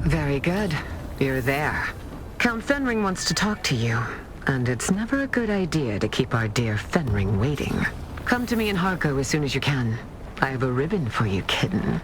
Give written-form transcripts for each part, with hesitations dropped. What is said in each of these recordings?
Very good. You're there. Count Fenring wants to talk to you, and it's never a good idea to keep our dear Fenring waiting. Come to me in Harko as soon as you can. I have a ribbon for you, kitten.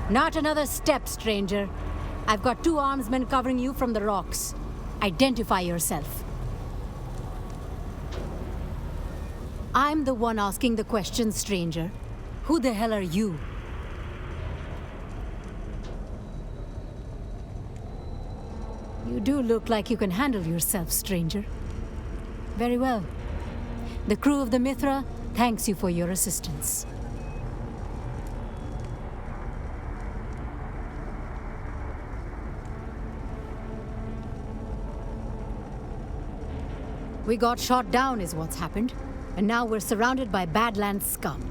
Not another step, stranger. I've got 2 armsmen covering you from the rocks. Identify yourself. I'm the one asking the question, stranger. Who the hell are you? You do look like you can handle yourself, stranger. Very well. The crew of the Mithra thanks you for your assistance. We got shot down is what's happened, and now we're surrounded by Badlands scum.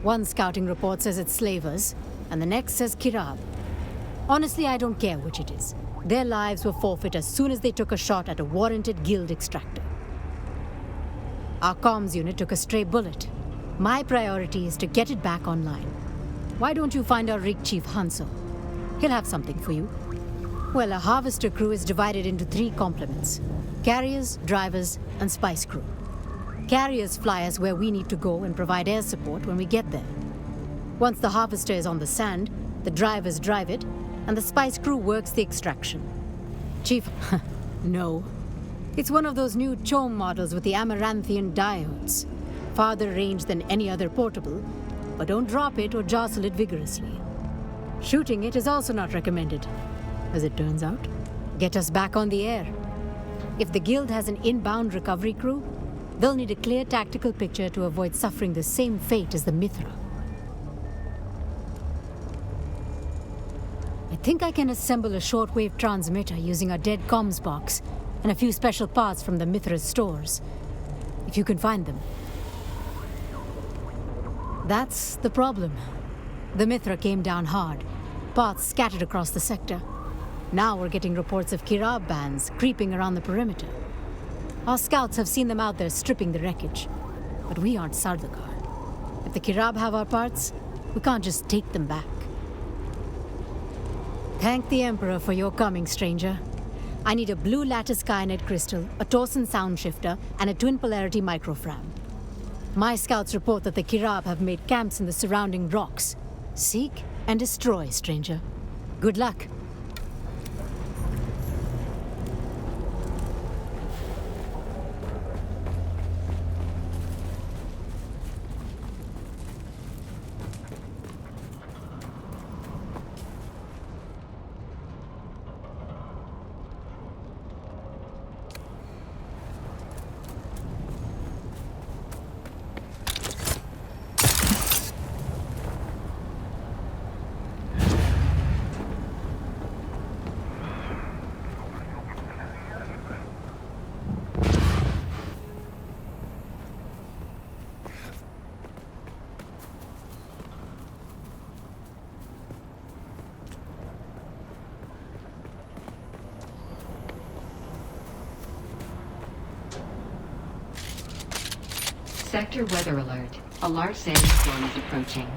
One scouting report says it's slavers, and the next says Kirab. Honestly, I don't care which it is. Their lives were forfeit as soon as they took a shot at a warranted guild extractor. Our comms unit took a stray bullet. My priority is to get it back online. Why don't you find our rig chief Hanso? He'll have something for you. Well, a harvester crew is divided into 3 complements. Carriers, drivers, and spice crew. Carriers fly us where we need to go and provide air support when we get there. Once the harvester is on the sand, the drivers drive it, and the spice crew works the extraction. Chief, no. It's one of those new Chom models with the Amaranthian diodes. Farther range than any other portable, but don't drop it or jostle it vigorously. Shooting it is also not recommended, as it turns out. Get us back on the air. If the guild has an inbound recovery crew, they'll need a clear tactical picture to avoid suffering the same fate as the Mithra. think I can assemble a shortwave transmitter using a dead comms box and a few special parts from the Mithra's stores. If you can find them. That's the problem. The Mithra came down hard. Parts scattered across the sector. Now we're getting reports of Kirab bands creeping around the perimeter. Our scouts have seen them out there stripping the wreckage. But we aren't Sardaukar. If the Kirab have our parts, we can't just take them back. Thank the Emperor for your coming, stranger. I need a blue lattice Kyanite crystal, a Torsen sound shifter, and a twin polarity microfram. My scouts report that the Kirab have made camps in the surrounding rocks. Seek and destroy, stranger. Good luck. Sector weather alert. A large sandstorm is approaching.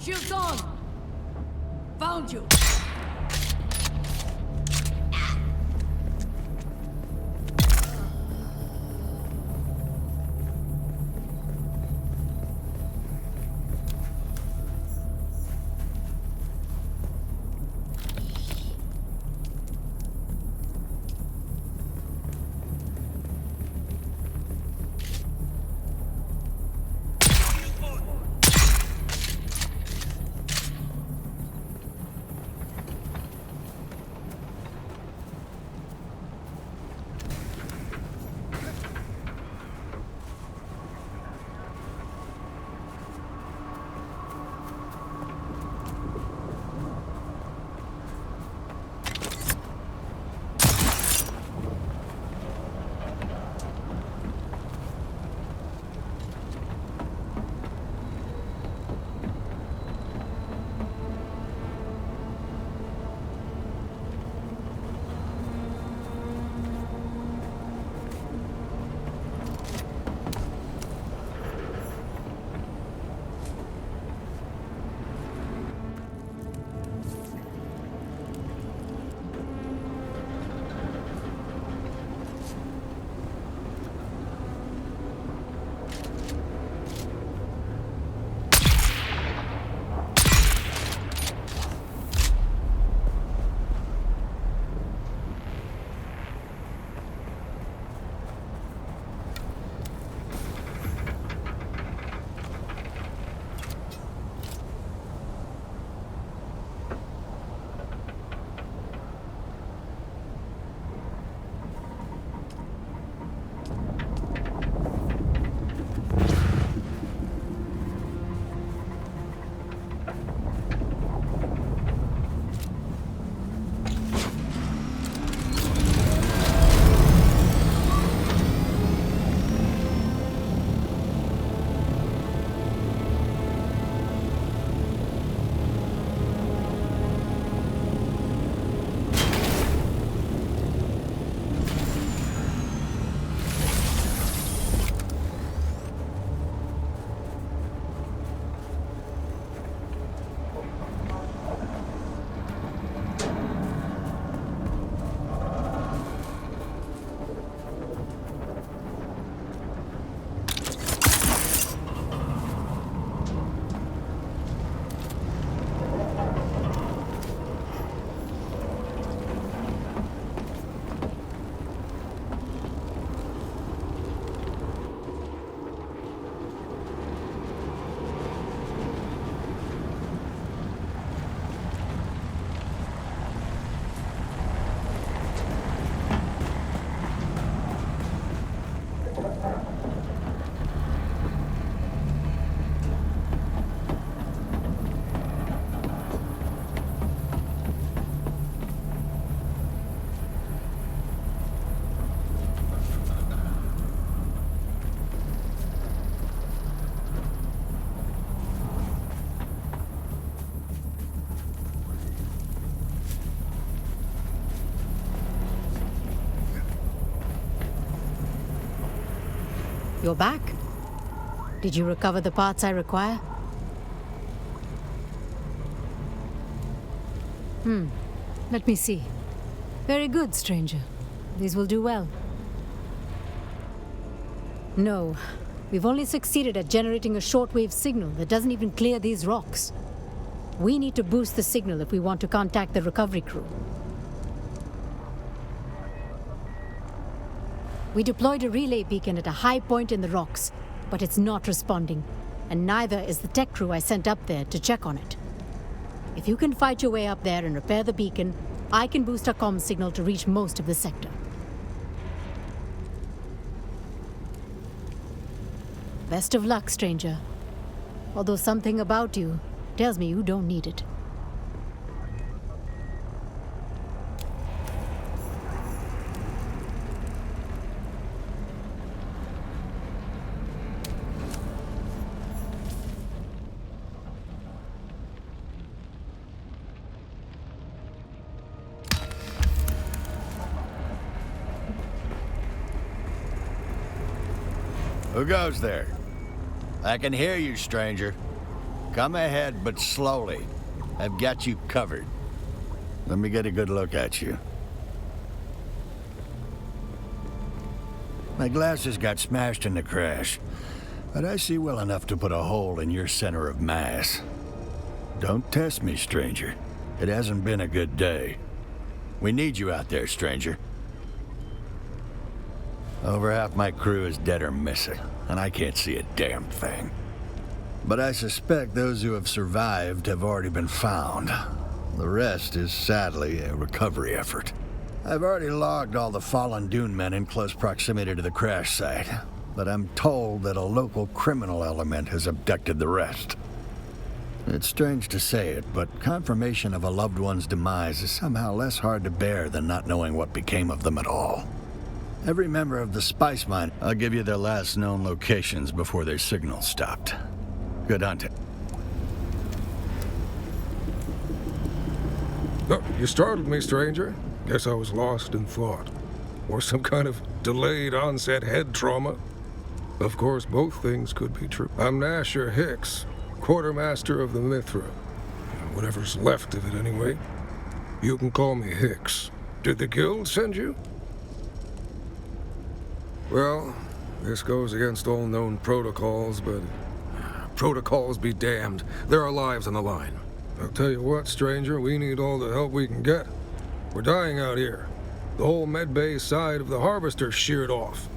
Shields on! Found you! You're back. Did you recover the parts I require? Let me see. Very good, stranger. These will do well. No, we've only succeeded at generating a shortwave signal that doesn't even clear these rocks. We need to boost the signal if we want to contact the recovery crew. We deployed a relay beacon at a high point in the rocks, but it's not responding, and neither is the tech crew I sent up there to check on it. If you can fight your way up there and repair the beacon, I can boost our comm signal to reach most of the sector. Best of luck, stranger. Although something about you tells me you don't need it. Who goes there? I can hear you, stranger. Come ahead, but slowly. I've got you covered. Let me get a good look at you. My glasses got smashed in the crash, but I see well enough to put a hole in your center of mass. Don't test me, stranger. It hasn't been a good day. We need you out there, stranger. Over half my crew is dead or missing, and I can't see a damn thing. But I suspect those who have survived have already been found. The rest is, sadly, a recovery effort. I've already logged all the fallen Dune men in close proximity to the crash site, but I'm told that a local criminal element has abducted the rest. It's strange to say it, but confirmation of a loved one's demise is somehow less hard to bear than not knowing what became of them at all. Every member of the Spice Mine, I'll give you their last known locations before their signal stopped. Good hunting. Oh, you startled me, stranger. Guess I was lost in thought. Or some kind of delayed onset head trauma. Of course, both things could be true. I'm Nasher Hicks, quartermaster of the Mithra. Whatever's left of it, anyway. You can call me Hicks. Did the guild send you? Well, this goes against all known protocols, but protocols be damned. There are lives on the line. I'll tell you what, stranger, we need all the help we can get. We're dying out here. The whole medbay side of the Harvester's sheared off.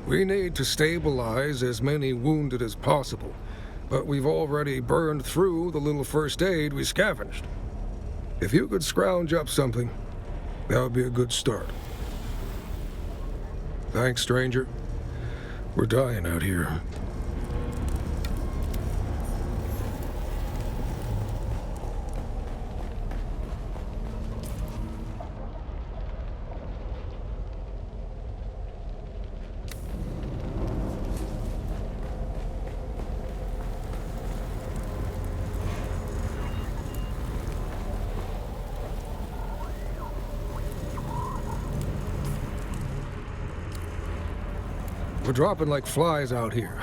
We need to stabilize as many wounded as possible, but we've already burned through the little first aid we scavenged. If you could scrounge up something, that would be a good start. Thanks, stranger. We're dying out here. We're dropping like flies out here.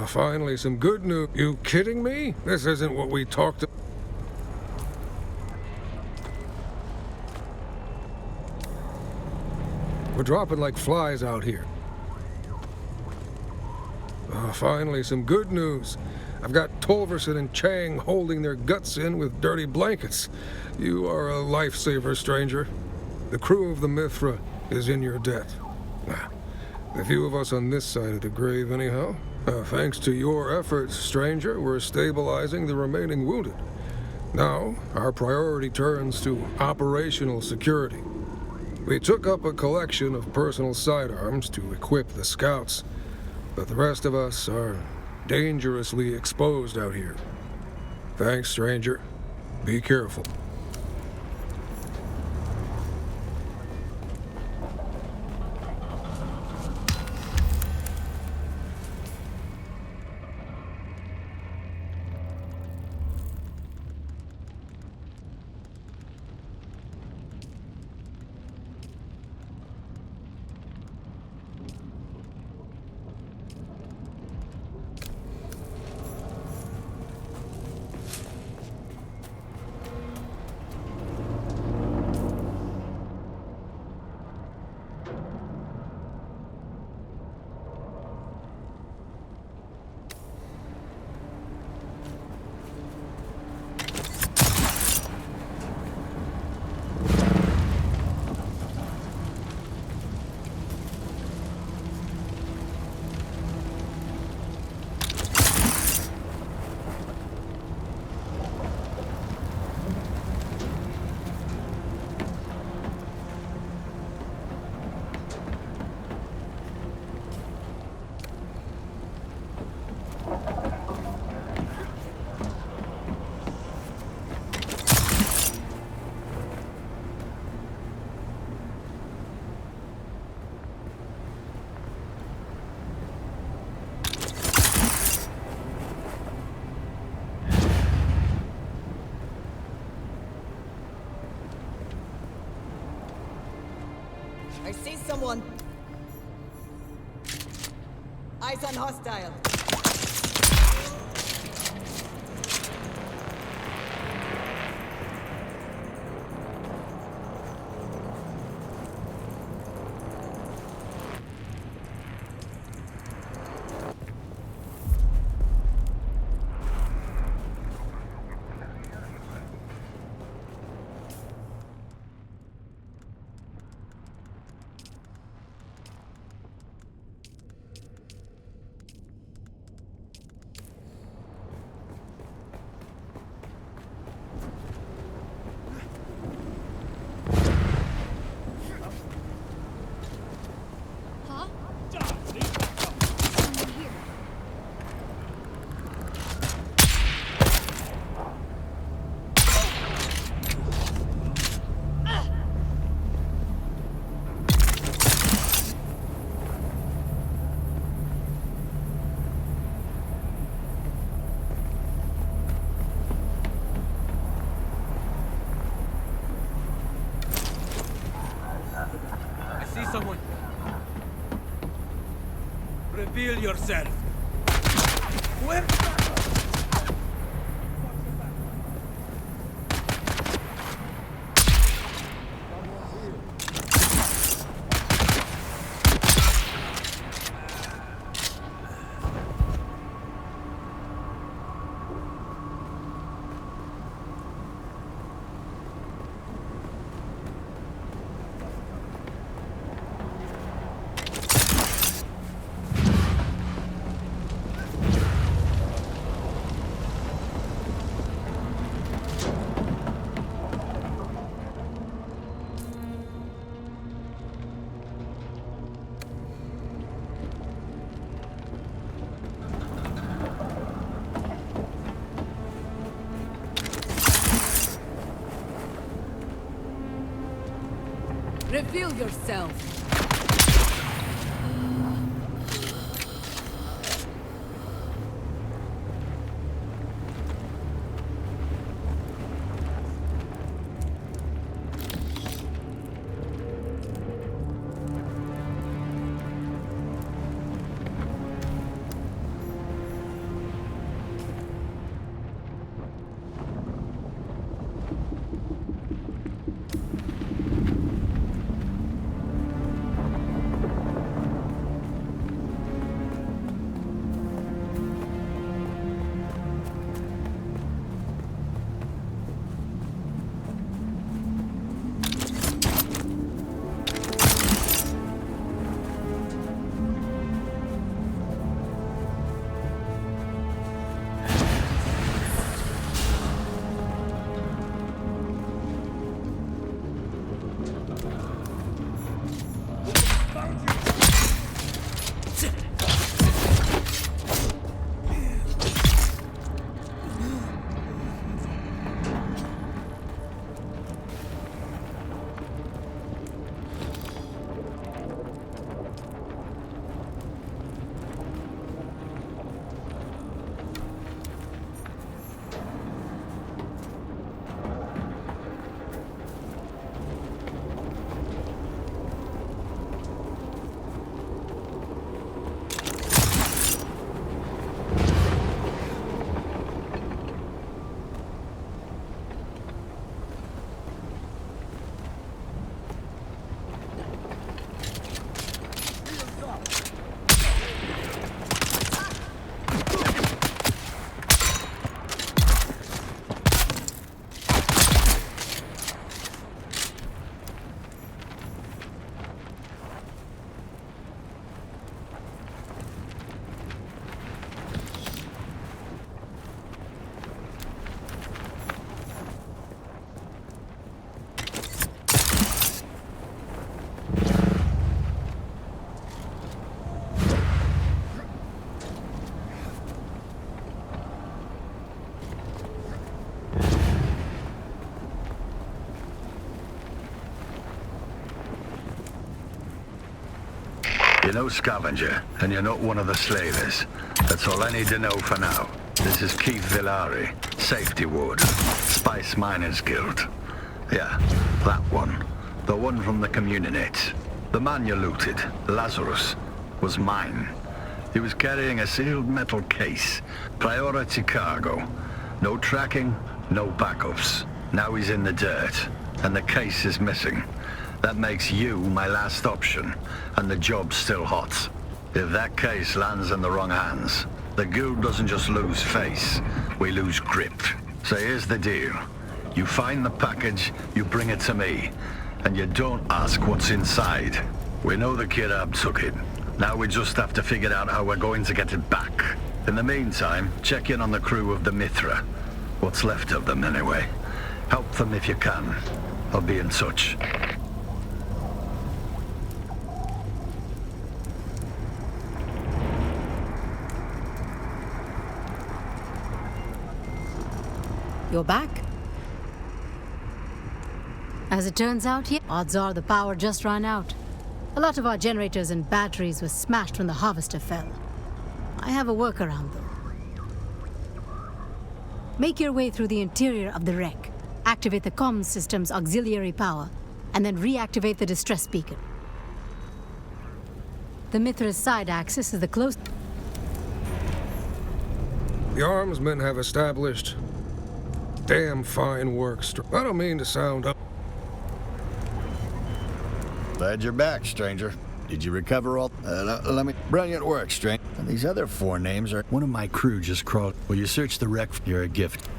Finally, some good news. You kidding me? This isn't what we talked about. We're dropping like flies out here. Finally, some good news. I've got Tolverson and Chang holding their guts in with dirty blankets. You are a lifesaver, stranger. The crew of the Mithra is in your debt. The few of us on this side of the grave, anyhow. Thanks to your efforts, stranger, we're stabilizing the remaining wounded. Now, our priority turns to operational security. We took up a collection of personal sidearms to equip the scouts, but the rest of us are dangerously exposed out here. Thanks, stranger. Be careful. someone. Eyes on hostile. See someone. Reveal yourself. Where? Reveal yourself. You're no scavenger, and you're not one of the slavers. That's all I need to know for now. This is Keith Villari, Safety Warden, Spice Miners Guild. Yeah, that one. The one from the Communionate. The man you looted, Lazarus, was mine. He was carrying a sealed metal case. Priority cargo. No tracking, no backups. Now he's in the dirt, and the case is missing. That makes you my last option, and the job's still hot. If that case lands in the wrong hands, the guild doesn't just lose face, we lose grip. So here's the deal. You find the package, you bring it to me, and you don't ask what's inside. We know the Kirab took it. Now we just have to figure out how we're going to get it back. In the meantime, check in on the crew of the Mithra. What's left of them, anyway. Help them if you can. I'll be in touch. You're back? As it turns out, yeah, odds are the power just ran out. A lot of our generators and batteries were smashed when the harvester fell. I have a workaround, though. Make your way through the interior of the wreck, activate the comms system's auxiliary power, and then reactivate the distress beacon. The Mithra's side axis is the closest. The armsmen have established damn fine work. I don't mean to sound up. Glad you're back, stranger. Did you recover all? Let me. Brilliant work, stranger. And these other four names are. One of my crew just crawled. Will you search the wreck? You're a gift.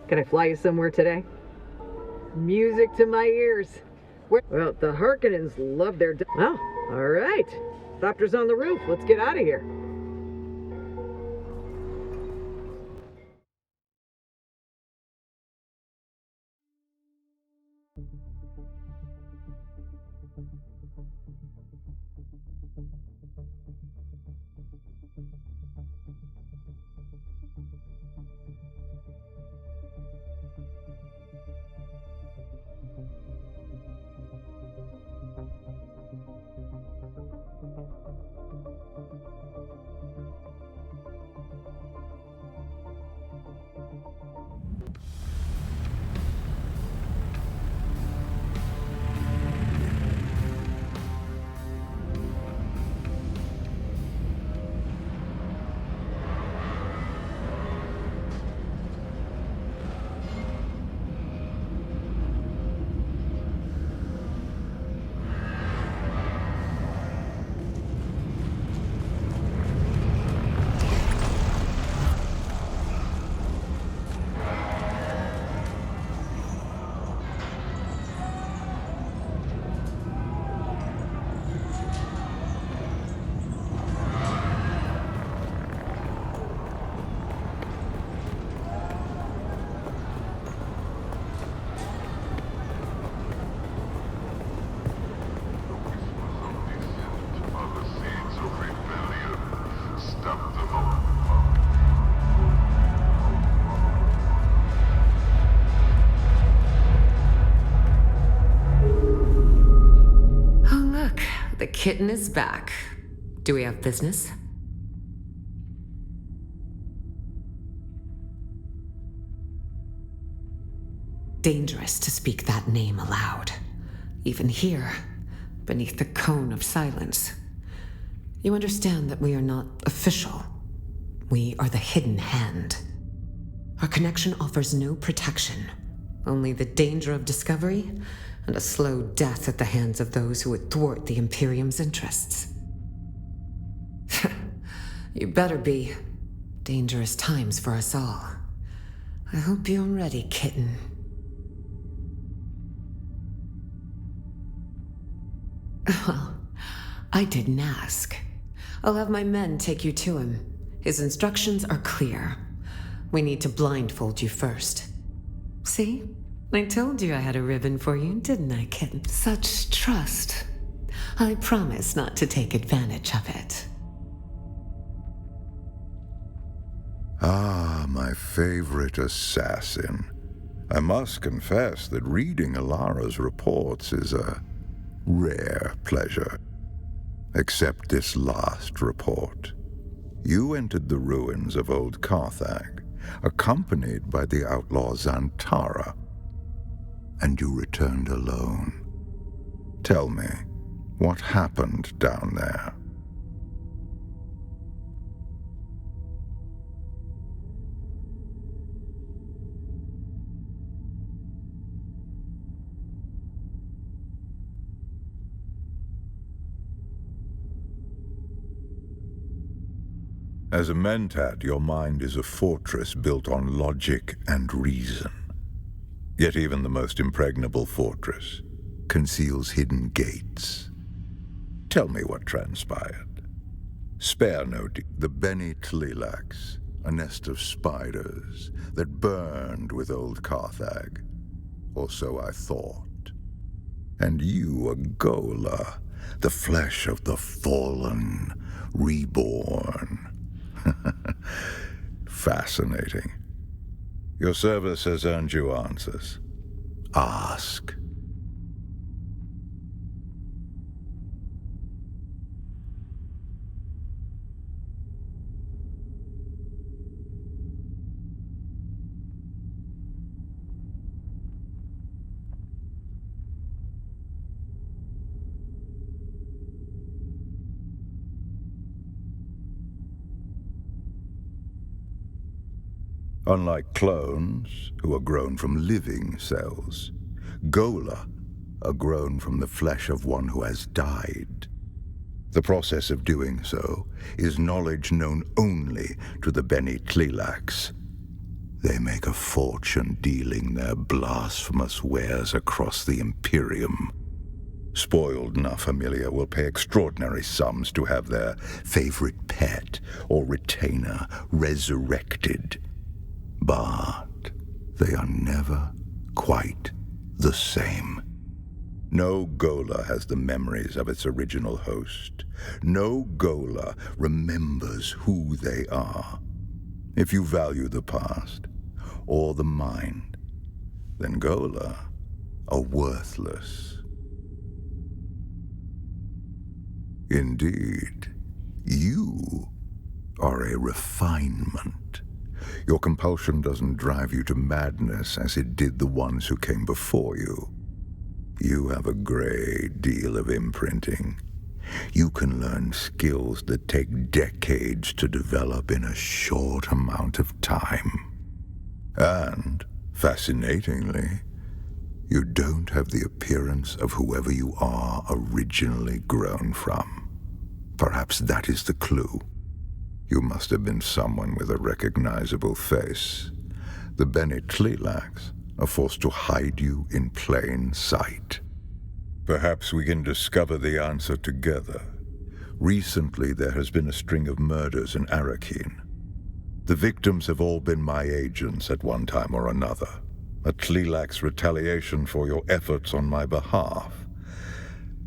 Can I fly you somewhere today? Music to my ears. Well, the Harkonnens love their... Well, all right. Thopter's on the roof. Let's get out of here. Oh, look, the kitten is back. Do we have business? Dangerous to speak that name aloud. Even here, beneath the cone of silence. You understand that we are not official. We are the hidden hand. Our connection offers no protection, only the danger of discovery and a slow death at the hands of those who would thwart the Imperium's interests. You better be. Dangerous times for us all. I hope you're ready, kitten. Well, I didn't ask. I'll have my men take you to him. His instructions are clear. We need to blindfold you first. See? I told you I had a ribbon for you, didn't I, kitten? Such trust. I promise not to take advantage of it. Ah, my favorite assassin. I must confess that reading Alara's reports is a rare pleasure. Except this last report. You entered the ruins of Old Carthag, accompanied by the outlaw Zantara, and you returned alone. Tell me, what happened down there? As a mentat, your mind is a fortress built on logic and reason. Yet even the most impregnable fortress conceals hidden gates. Tell me what transpired. Spare no the Bene Tlilax, a nest of spiders that burned with Old Carthag. Or so I thought. And you, a Gola, the flesh of the fallen, reborn. Fascinating. Your service has earned you answers. Ask. Unlike clones, who are grown from living cells, Gola are grown from the flesh of one who has died. The process of doing so is knowledge known only to the Bene Tlilax. They make a fortune dealing their blasphemous wares across the Imperium. Spoiled Na Familia will pay extraordinary sums to have their favorite pet or retainer resurrected. But they are never quite the same. No Gola has the memories of its original host. No Gola remembers who they are. If you value the past, or the mind, then Gola are worthless. Indeed, you are a refinement. Your compulsion doesn't drive you to madness as it did the ones who came before you. You have a great deal of imprinting. You can learn skills that take decades to develop in a short amount of time. And, fascinatingly, you don't have the appearance of whoever you are originally grown from. Perhaps that is the clue. You must have been someone with a recognizable face. The Bene Tleilax are forced to hide you in plain sight. Perhaps we can discover the answer together. Recently, there has been a string of murders in Arrakeen. The victims have all been my agents at one time or another. A Tleilax retaliation for your efforts on my behalf.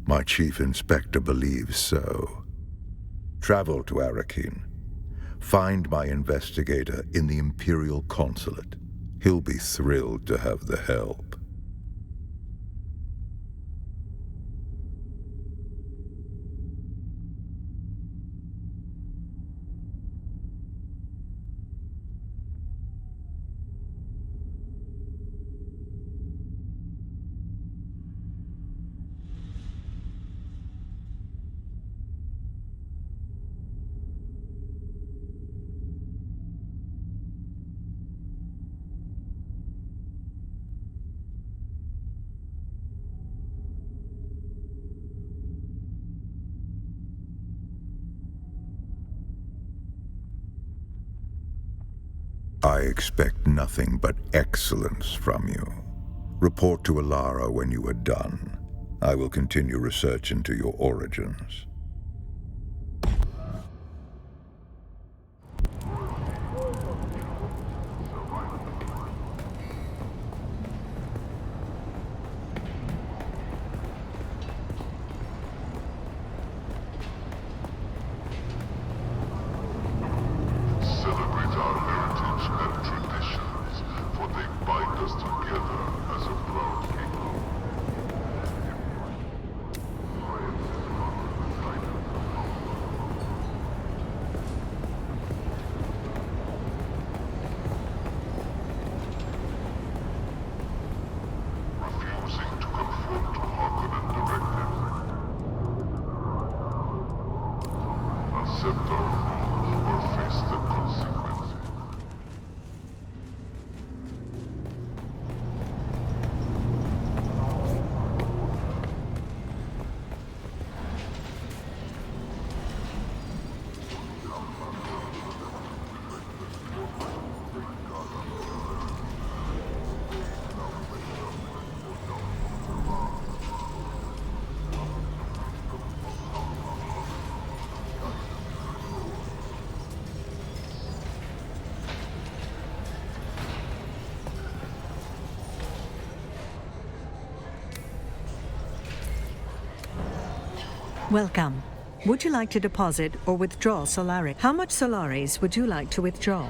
My chief inspector believes so. Travel to Arrakeen. Find my investigator in the Imperial Consulate. He'll be thrilled to have the help. I expect nothing but excellence from you. Report to Alara when you are done. I will continue research into your origins. Welcome. Would you like to deposit or withdraw Solaris? How much Solaris would you like to withdraw?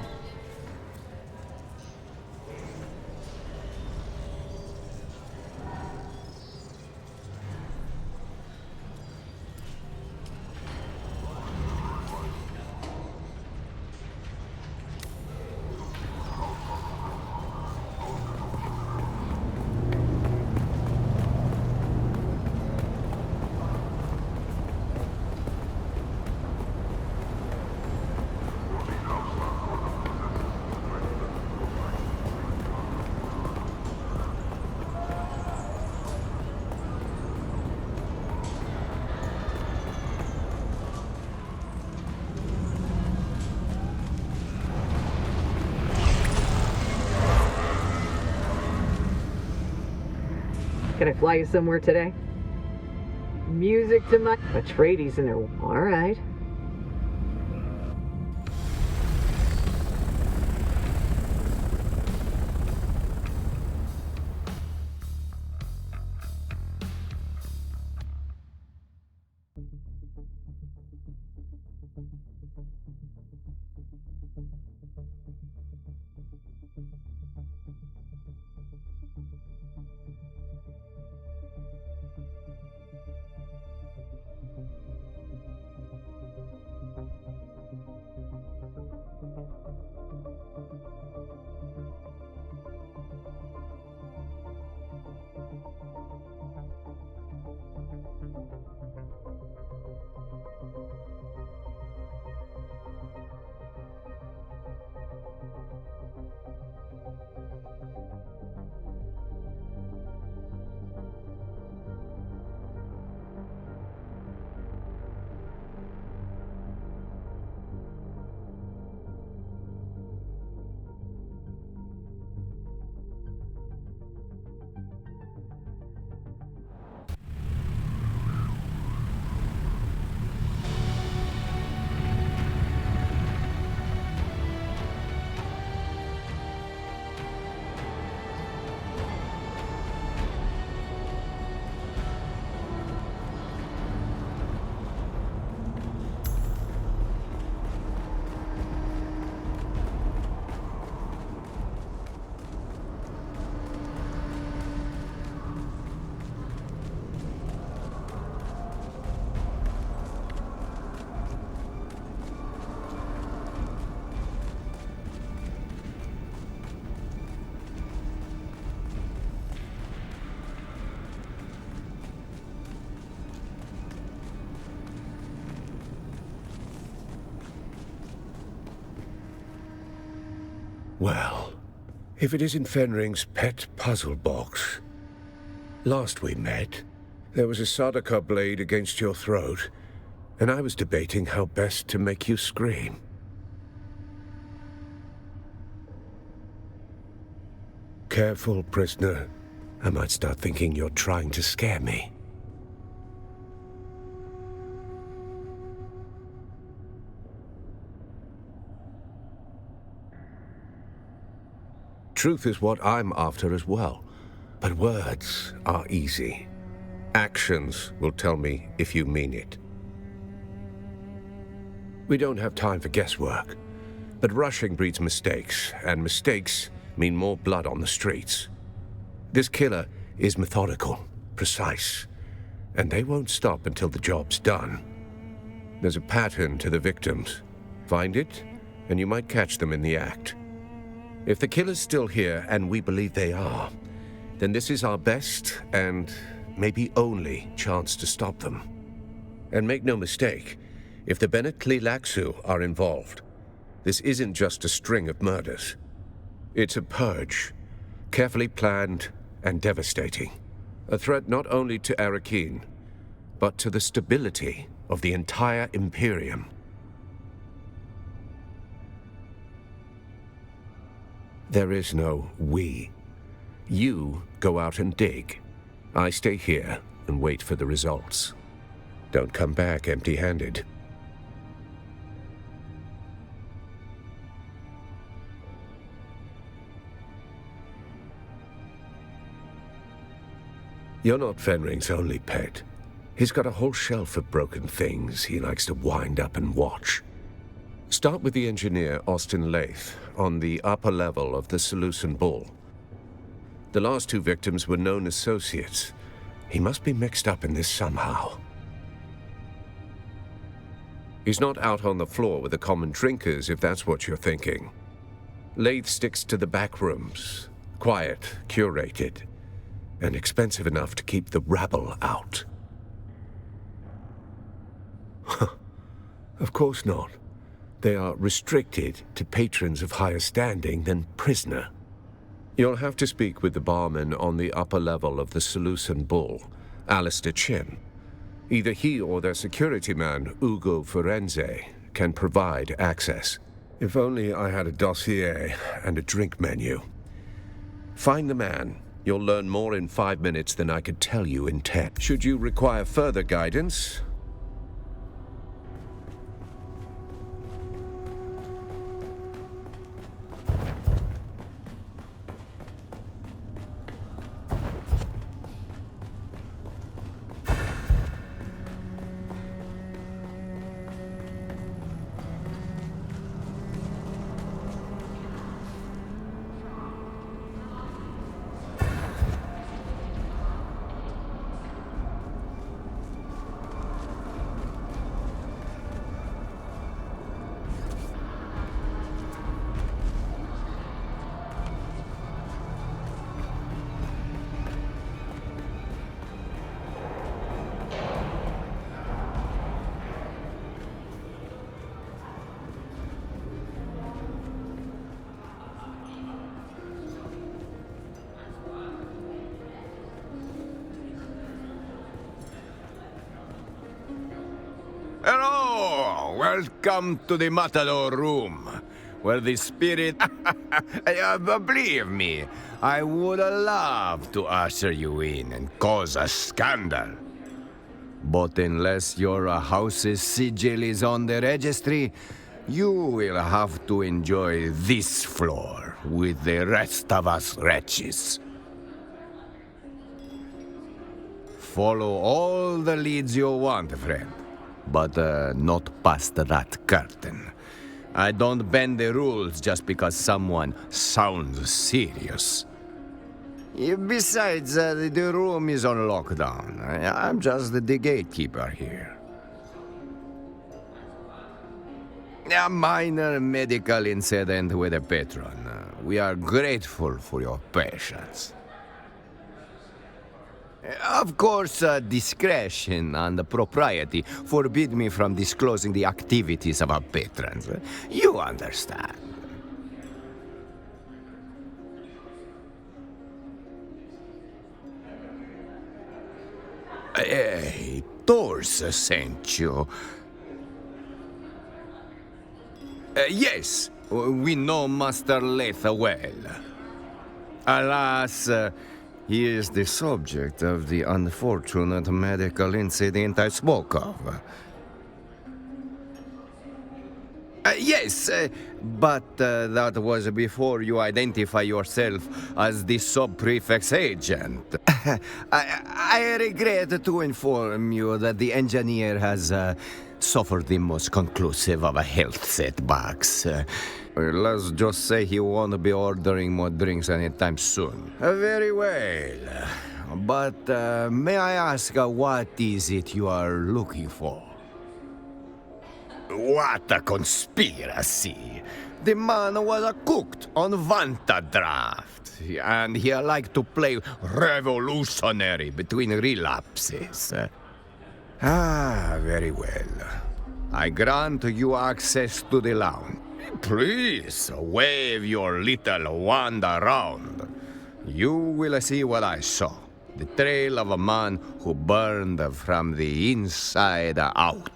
Can I fly you somewhere today? Music to my... Atreides in there. All right. Well, if it isn't Fenring's pet puzzle box. Last we met, there was a Sardaukar blade against your throat, and I was debating how best to make you scream. Careful, prisoner. I might start thinking you're trying to scare me. Truth is what I'm after as well. But words are easy. Actions will tell me if you mean it. We don't have time for guesswork. But rushing breeds mistakes, and mistakes mean more blood on the streets. This killer is methodical, precise, and they won't stop until the job's done. There's a pattern to the victims. Find it, and you might catch them in the act. If the killer's still here, and we believe they are, then this is our best and maybe only chance to stop them. And make no mistake, if the Bennett Tleilaxu are involved, this isn't just a string of murders. It's a purge, carefully planned and devastating. A threat not only to Arrakeen, but to the stability of the entire Imperium. There is no we. You go out and dig. I stay here and wait for the results. Don't come back empty-handed. You're not Fenring's only pet. He's got a whole shelf of broken things he likes to wind up and watch. Start with the engineer, Austin Lath, on the upper level of the Seleucid Bull. The last two victims were known associates. He must be mixed up in this somehow. He's not out on the floor with the common drinkers, if that's what you're thinking. Lath sticks to the back rooms, quiet, curated, and expensive enough to keep the rabble out. Of course not. They are restricted to patrons of higher standing than prisoner. You'll have to speak with the barman on the upper level of the Seleucid Bull, Alistair Chin. Either he or their security man, Ugo Firenze, can provide access. If only I had a dossier and a drink menu. Find the man You'll learn more in 5 minutes than I could tell you in 10. Should you require further guidance, hello! Welcome to the Matador room, where the spirit... Believe me, I would love to usher you in and cause a scandal. But unless your house's sigil is on the registry, you will have to enjoy this floor with the rest of us wretches. Follow all the leads you want, friend. But not past that curtain. I don't bend the rules just because someone sounds serious. Besides, the room is on lockdown. I'm just the gatekeeper here. A minor medical incident with a patron. We are grateful for your patience. Of course, discretion and propriety forbid me from disclosing the activities of our patrons. You understand. Hey, Thors sent you. Yes, we know Master Letha well. Alas, he is the subject of the unfortunate medical incident I spoke of. Yes, but that was before you identify yourself as the sub-prefect's agent. I regret to inform you that the engineer has suffered the most conclusive of health setbacks. Let's just say he won't be ordering more drinks anytime soon. Very well. But may I ask what is it you are looking for? What a conspiracy! The man was cooked on Vanta draft, and he liked to play revolutionary between relapses. Very well. I grant you access to the lounge. Please, wave your little wand around. You will see what I saw. The trail of a man who burned from the inside out.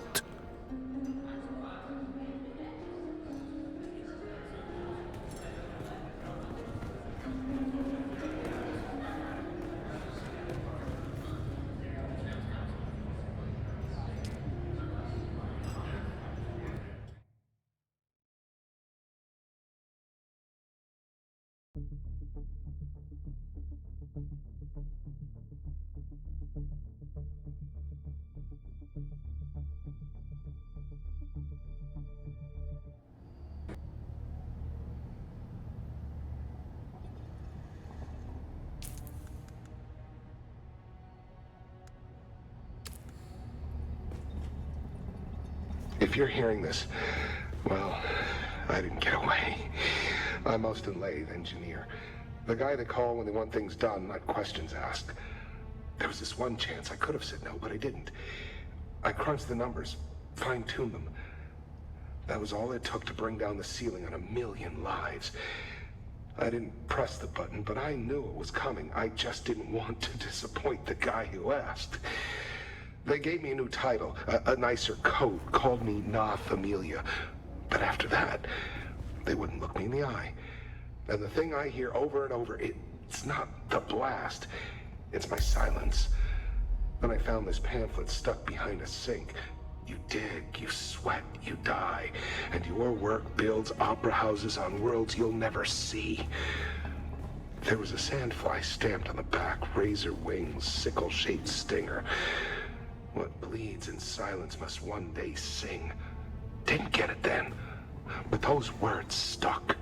If you're hearing this, well, I didn't get away. I'm Austin Lathe, engineer. The guy they call when they want things done, not questions asked. There was this one chance I could have said no, but I didn't. I crunched the numbers, fine-tuned them. That was all it took to bring down the ceiling on 1 million lives. I didn't press the button, but I knew it was coming. I just didn't want to disappoint the guy who asked. They gave me a new title, a nicer coat, called me Na Familia. But after that, they wouldn't look me in the eye. And the thing I hear over and over, it It's not the blast. It's my silence. Then I found this pamphlet stuck behind a sink. You dig, you sweat, you die, and your work builds opera houses on worlds you'll never see. There was a sandfly stamped on the back, razor wings, sickle-shaped stinger. What bleeds in silence must one day sing. Didn't get it then, but those words stuck.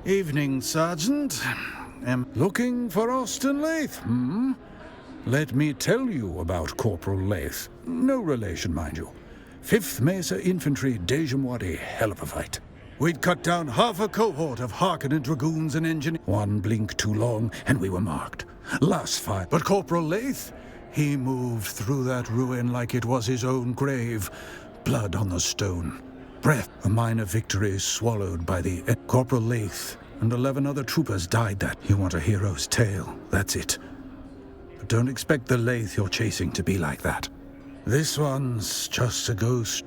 Evening, Sergeant. Am looking for Austin Lath, hmm? Let me tell you about Corporal Lath. No relation, mind you. 5th Mesa Infantry, Dejamwadi, hell of a fight. We'd cut down half a cohort of Harkonnen dragoons and engineers. One blink too long, and we were marked. Last fight. But Corporal Lath, he moved through that ruin like it was his own grave. Blood on the stone. Breath. A minor victory swallowed by the... Corporal Lath and 11 other troopers died that. You want a hero's tale, that's it. But don't expect the Lath you're chasing to be like that. This one's just a ghost.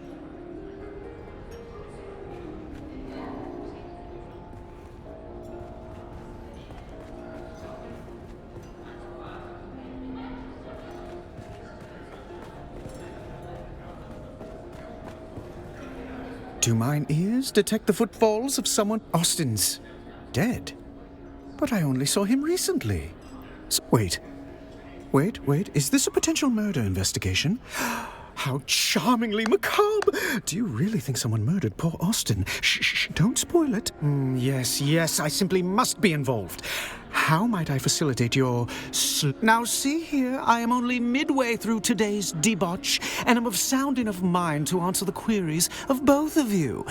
Do mine ears detect the footfalls of someone? Austin's dead. But I only saw him recently. Wait, is this a potential murder investigation? How charmingly macabre! Do you really think someone murdered poor Austin? Shh, don't spoil it. Yes, I simply must be involved. How might I facilitate your... Now see here, I am only midway through today's debauch, and am of sound enough mind to answer the queries of both of you.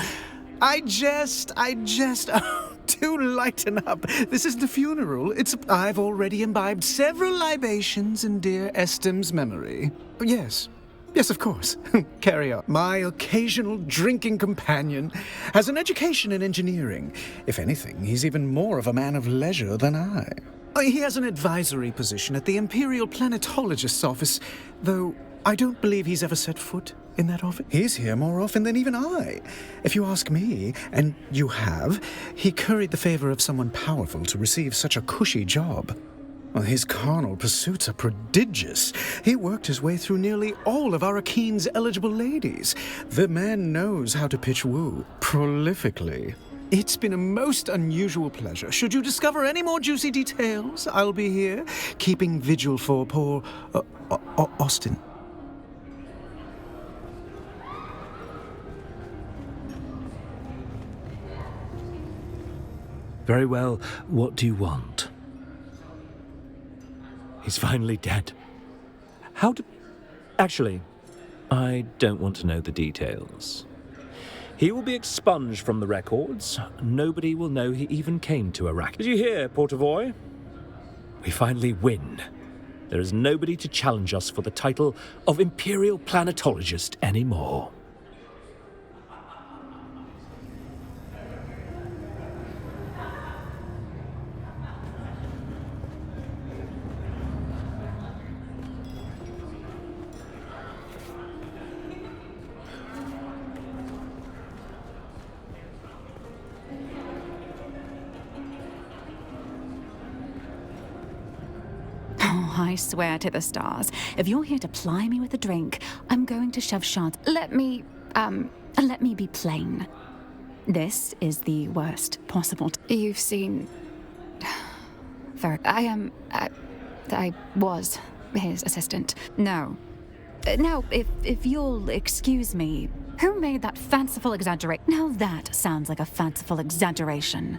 I jest. Oh, do lighten up. This isn't a funeral. I've already imbibed several libations in dear Estim's memory. Yes, of course. Carry on. My occasional drinking companion has an education in engineering. If anything, he's even more of a man of leisure than I. He has an advisory position at the Imperial Planetologist's office, though I don't believe he's ever set foot in that office. He's here more often than even I. If you ask me, and you have, he curried the favor of someone powerful to receive such a cushy job. Well, his carnal pursuits are prodigious. He worked his way through nearly all of Arakeen's eligible ladies. The man knows how to pitch woo prolifically. It's been a most unusual pleasure. Should you discover any more juicy details, I'll be here, keeping vigil for poor Austin. Very well, what do you want? He's finally dead. How do... Actually, I don't want to know the details. He will be expunged from the records. Nobody will know he even came to Iraq. Did you hear, Portavoy? We finally win. There is nobody to challenge us for the title of Imperial Planetologist anymore. Oh, I swear to the stars, if you're here to ply me with a drink, I'm going to shove shards. Let me be plain. This is the worst possible. You've seen. I was his assistant. No. Now, if you'll excuse me, who made that fanciful exaggeration? Now that sounds like a fanciful exaggeration.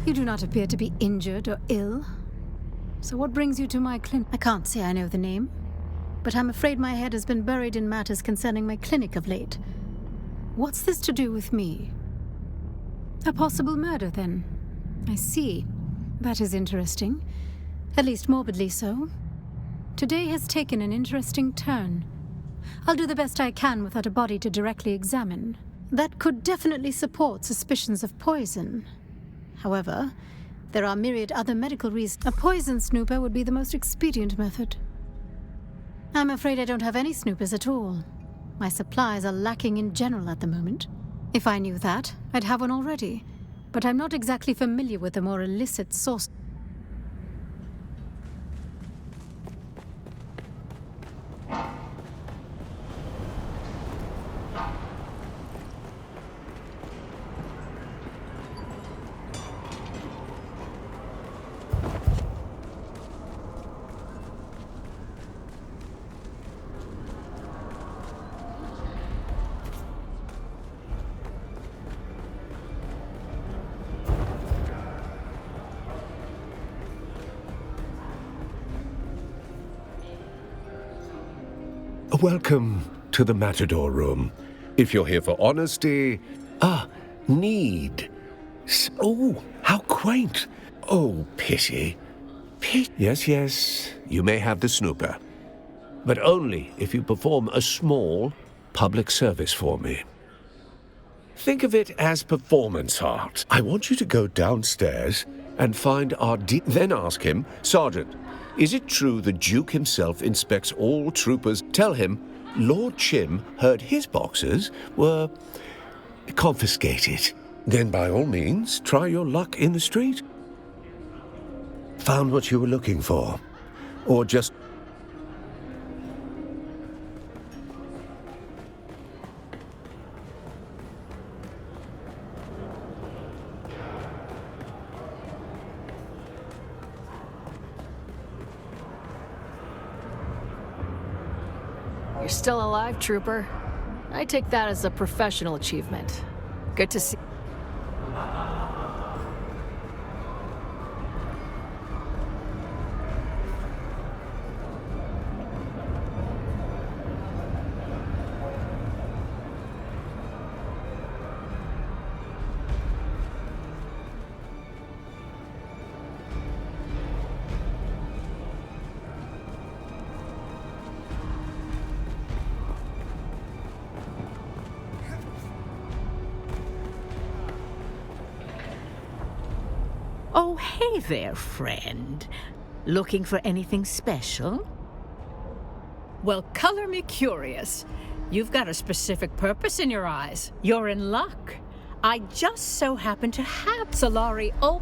You do not appear to be injured or ill. So what brings you to my clinic? I can't say I know the name, but I'm afraid my head has been buried in matters concerning my clinic of late. What's this to do with me? A possible murder, then? I see. That is interesting. At least morbidly so. Today has taken an interesting turn. I'll do the best I can without a body to directly examine. That could definitely support suspicions of poison. However, there are myriad other medical reasons. A poison snooper would be the most expedient method. I'm afraid I don't have any snoopers at all. My supplies are lacking in general at the moment. If I knew that, I'd have one already. But I'm not exactly familiar with the more illicit source. Welcome to the Matador Room. If you're here for honesty... need. Oh, how quaint. Oh, pity. Yes, you may have the snooper. But only if you perform a small public service for me. Think of it as performance art. I want you to go downstairs and find our then ask him, Sergeant, is it true the Duke himself inspects all troopers? Tell him Lord Chim heard his boxes were confiscated. Then by all means, try your luck in the street. Found what you were looking for? Or just... You're still alive, Trooper. I take that as a professional achievement. Good to see. Oh, hey there, friend. Looking for anything special? Well, color me curious. You've got a specific purpose in your eyes. You're in luck. I just so happen to have Solari. Oh.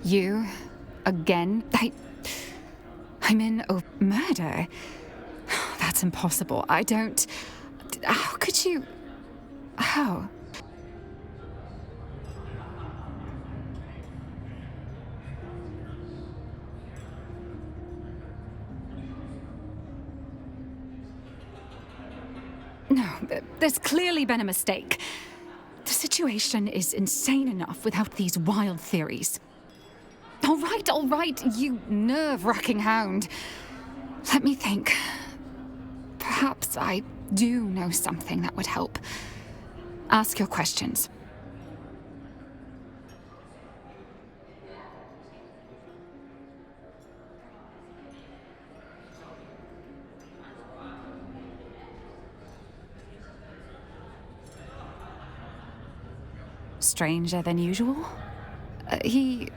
You? Again? I'm in a murder. That's impossible. I don't... How could you... How? No, there's clearly been a mistake. The situation is insane enough without these wild theories. All right, you nerve-wracking hound. Let me think. Perhaps I do know something that would help. Ask your questions. Stranger than usual? He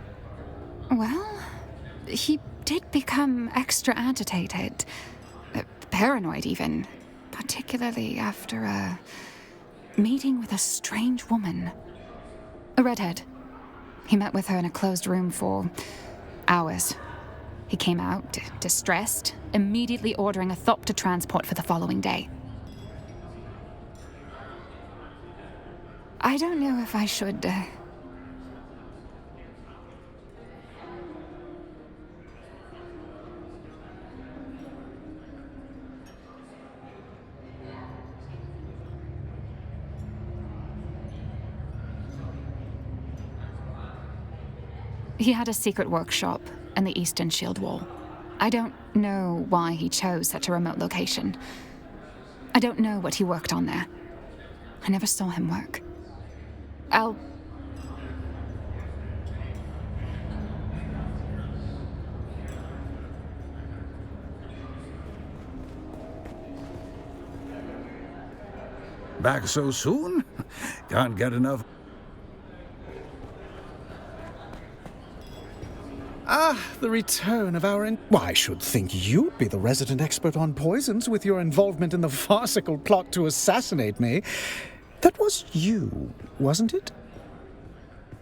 did become extra agitated. Paranoid, even. Particularly after a meeting with a strange woman. A redhead. He met with her in a closed room for hours. He came out, distressed, immediately ordering a Thopter transport for the following day. I don't know if I should... He had a secret workshop in the Eastern Shield Wall. I don't know why he chose such a remote location. I don't know what he worked on there. I never saw him work. Back so soon? Can't get enough. Ah, the return of our... Why, I should think you'd be the resident expert on poisons with your involvement in the farcical plot to assassinate me. That was you, wasn't it?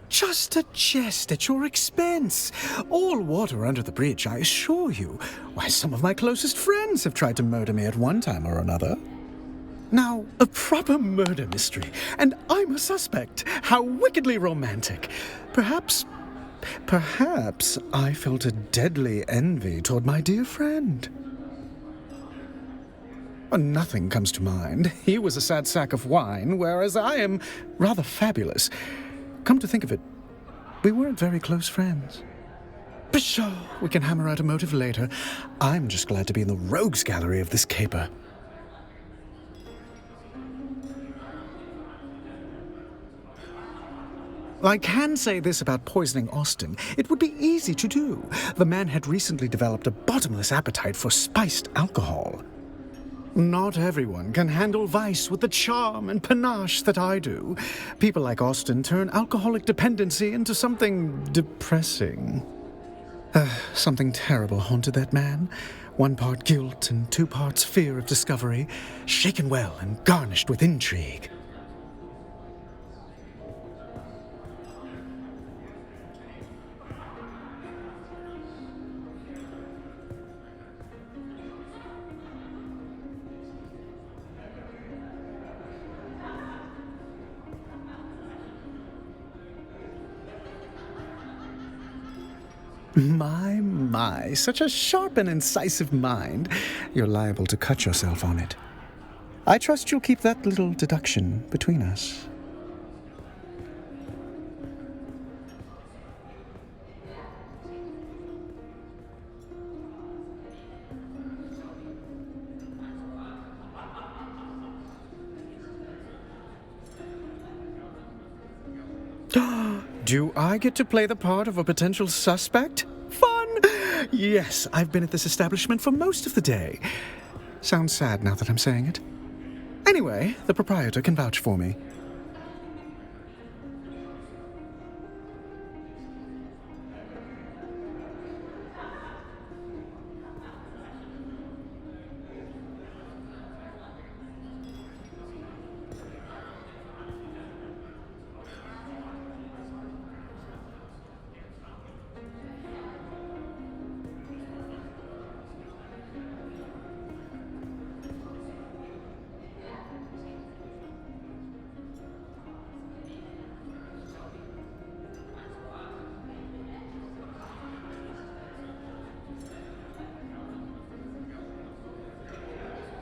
Just a jest at your expense. All water under the bridge, I assure you. Why, some of my closest friends have tried to murder me at one time or another. Now, a proper murder mystery, and I'm a suspect. How wickedly romantic. Perhaps I felt a deadly envy toward my dear friend. Nothing comes to mind. He was a sad sack of wine, whereas I am rather fabulous. Come to think of it, we weren't very close friends. Pshaw, we can hammer out a motive later. I'm just glad to be in the rogues gallery of this caper. I can say this about poisoning Austin. It would be easy to do. The man had recently developed a bottomless appetite for spiced alcohol. Not everyone can handle vice with the charm and panache that I do. People like Austin turn alcoholic dependency into something depressing. Something terrible haunted that man. 1 part guilt and 2 parts fear of discovery, shaken well and garnished with intrigue. My, such a sharp and incisive mind. You're liable to cut yourself on it. I trust you'll keep that little deduction between us. Do I get to play the part of a potential suspect? Fun! Yes, I've been at this establishment for most of the day. Sounds sad now that I'm saying it. Anyway, the proprietor can vouch for me.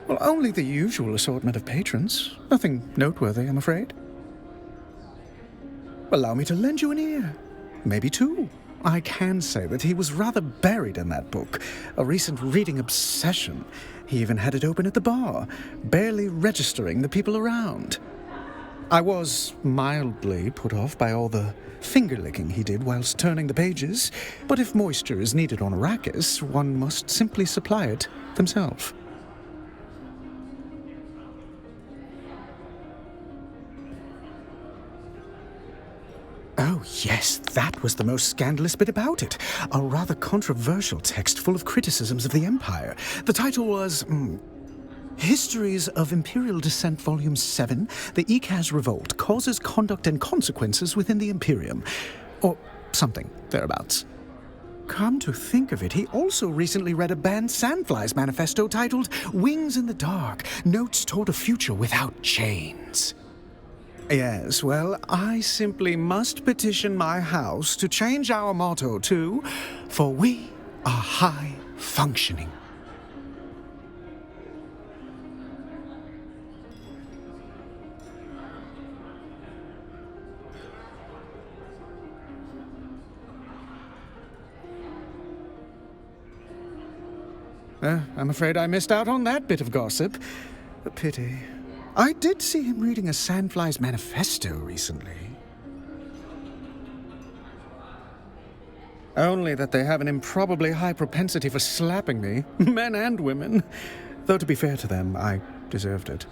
Well, only the usual assortment of patrons. Nothing noteworthy, I'm afraid. Allow me to lend you an ear. Maybe 2. I can say that he was rather buried in that book. A recent reading obsession. He even had it open at the bar, barely registering the people around. I was mildly put off by all the finger-licking he did whilst turning the pages, but if moisture is needed on Arrakis, one must simply supply it themselves. Oh, yes, that was the most scandalous bit about it. A rather controversial text full of criticisms of the Empire. The title was, Histories of Imperial Descent, Volume 7, The Ikaz Revolt, Causes, Conduct, and Consequences Within the Imperium. Or something thereabouts. Come to think of it, he also recently read a banned Sandflies manifesto titled Wings in the Dark, Notes Toward a Future Without Chains. Yes, well, I simply must petition my house to change our motto to, For We Are High Functioning. I'm afraid I missed out on that bit of gossip. A pity. I did see him reading a Sandflies manifesto recently. Only that they have an improbably high propensity for slapping me, men and women. Though to be fair to them, I deserved it.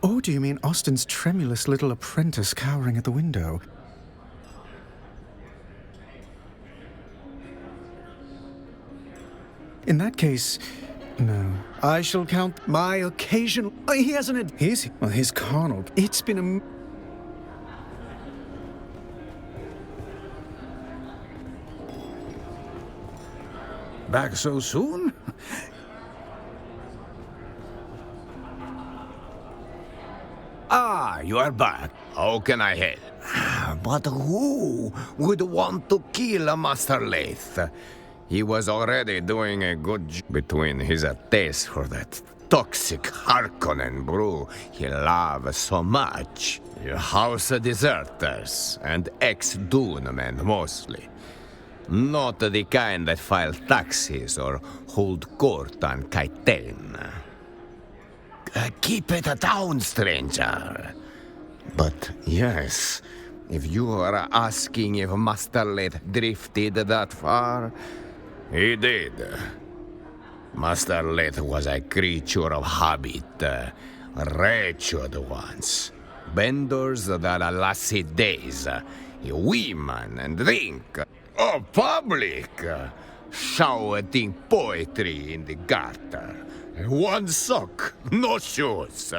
Or do you mean Austin's tremulous little apprentice cowering at the window? In that case, No. I shall count my occasional... He hasn't... His carnal... It's been a... Back so soon? Ah, you are back. How can I help? But who would want to kill Master Leith? He was already doing a good job between his taste for that toxic Harkonnen brew he loves so much. House deserters and ex-Dune men mostly. Not the kind that file taxes or hold court on Kaiten. Keep it down, stranger. But yes, if you are asking if Master Leith drifted that far, he did. Master Leith was a creature of habit, wretched ones. Benders that lassie days, women and drink. Oh, public! Shouting poetry in the gutter. One sock, no shoes.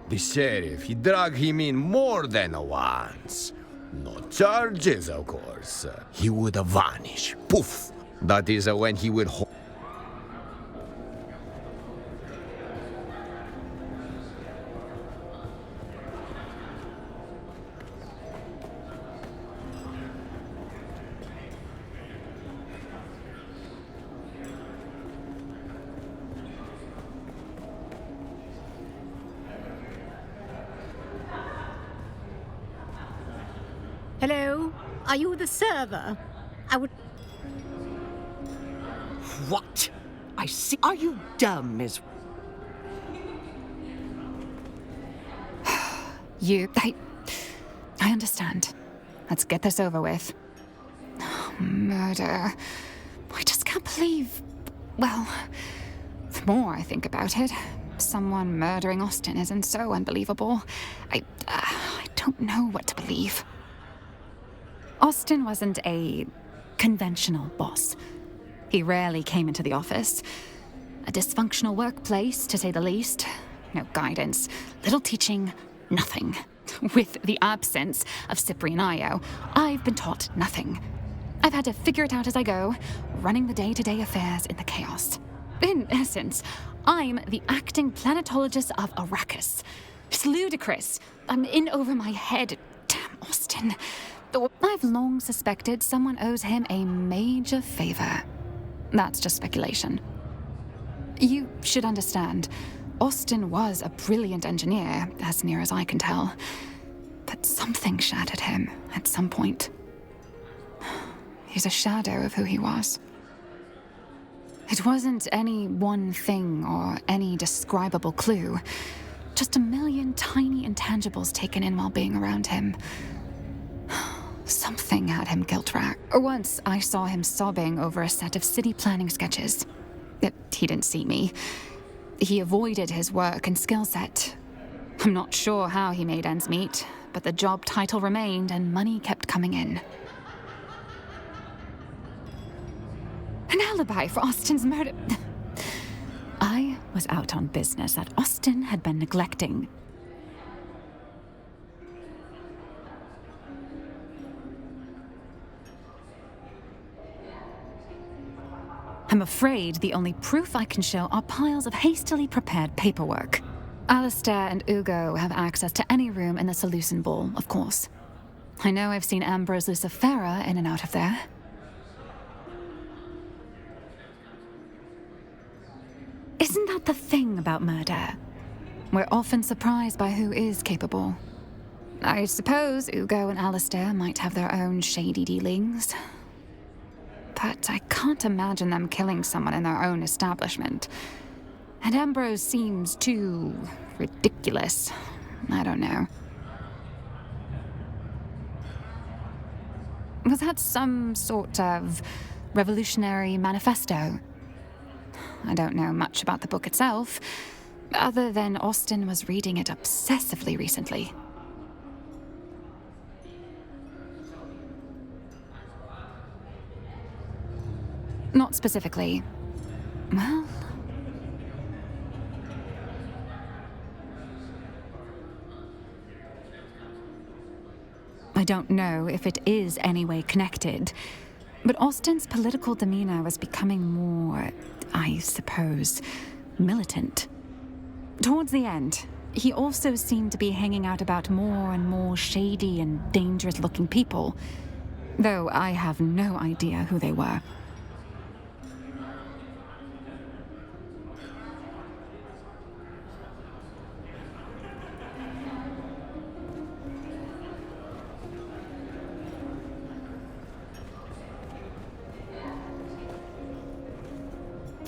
The sheriff, he dragged him in more than once. No charges, of course. He would vanish. Poof! That is when he would... Hello? Are you the server? I would... What? I see. Are you dumb, Miss... I understand. Let's get this over with. Murder. I just can't believe... Well, the more I think about it, someone murdering Austin isn't so unbelievable. I don't know what to believe. Austin wasn't a conventional boss. He rarely came into the office. A dysfunctional workplace, to say the least. No guidance, little teaching, nothing. With the absence of Cyprian Io, I've been taught nothing. I've had to figure it out as I go, running the day-to-day affairs in the chaos. In essence, I'm the acting planetologist of Arrakis. It's ludicrous. I'm in over my head. Damn Austin. I've long suspected someone owes him a major favor. That's just speculation. You should understand, Austin was a brilliant engineer, as near as I can tell. But something shattered him at some point. He's a shadow of who he was. It wasn't any one thing or any describable clue. Just a million tiny intangibles taken in while being around him. Something had him guilt-racked. Once I saw him sobbing over a set of city planning sketches. He didn't see me. He avoided his work and skill set. I'm not sure how he made ends meet, but the job title remained and money kept coming in. An alibi for Austin's murder. I was out on business that Austin had been neglecting. I'm afraid the only proof I can show are piles of hastily prepared paperwork. Alistair and Ugo have access to any room in the Seleucid Ball, of course. I know I've seen Ambrose Lucifera in and out of there. Isn't that the thing about murder? We're often surprised by who is capable. I suppose Ugo and Alistair might have their own shady dealings. But I can't imagine them killing someone in their own establishment. And Ambrose seems too ridiculous. I don't know. Was that some sort of revolutionary manifesto? I don't know much about the book itself, other than Austin was reading it obsessively recently. Not specifically. Well, I don't know if it is any way connected, but Austin's political demeanor was becoming more, I suppose, militant. Towards the end, he also seemed to be hanging out about more and more shady and dangerous-looking people, though I have no idea who they were.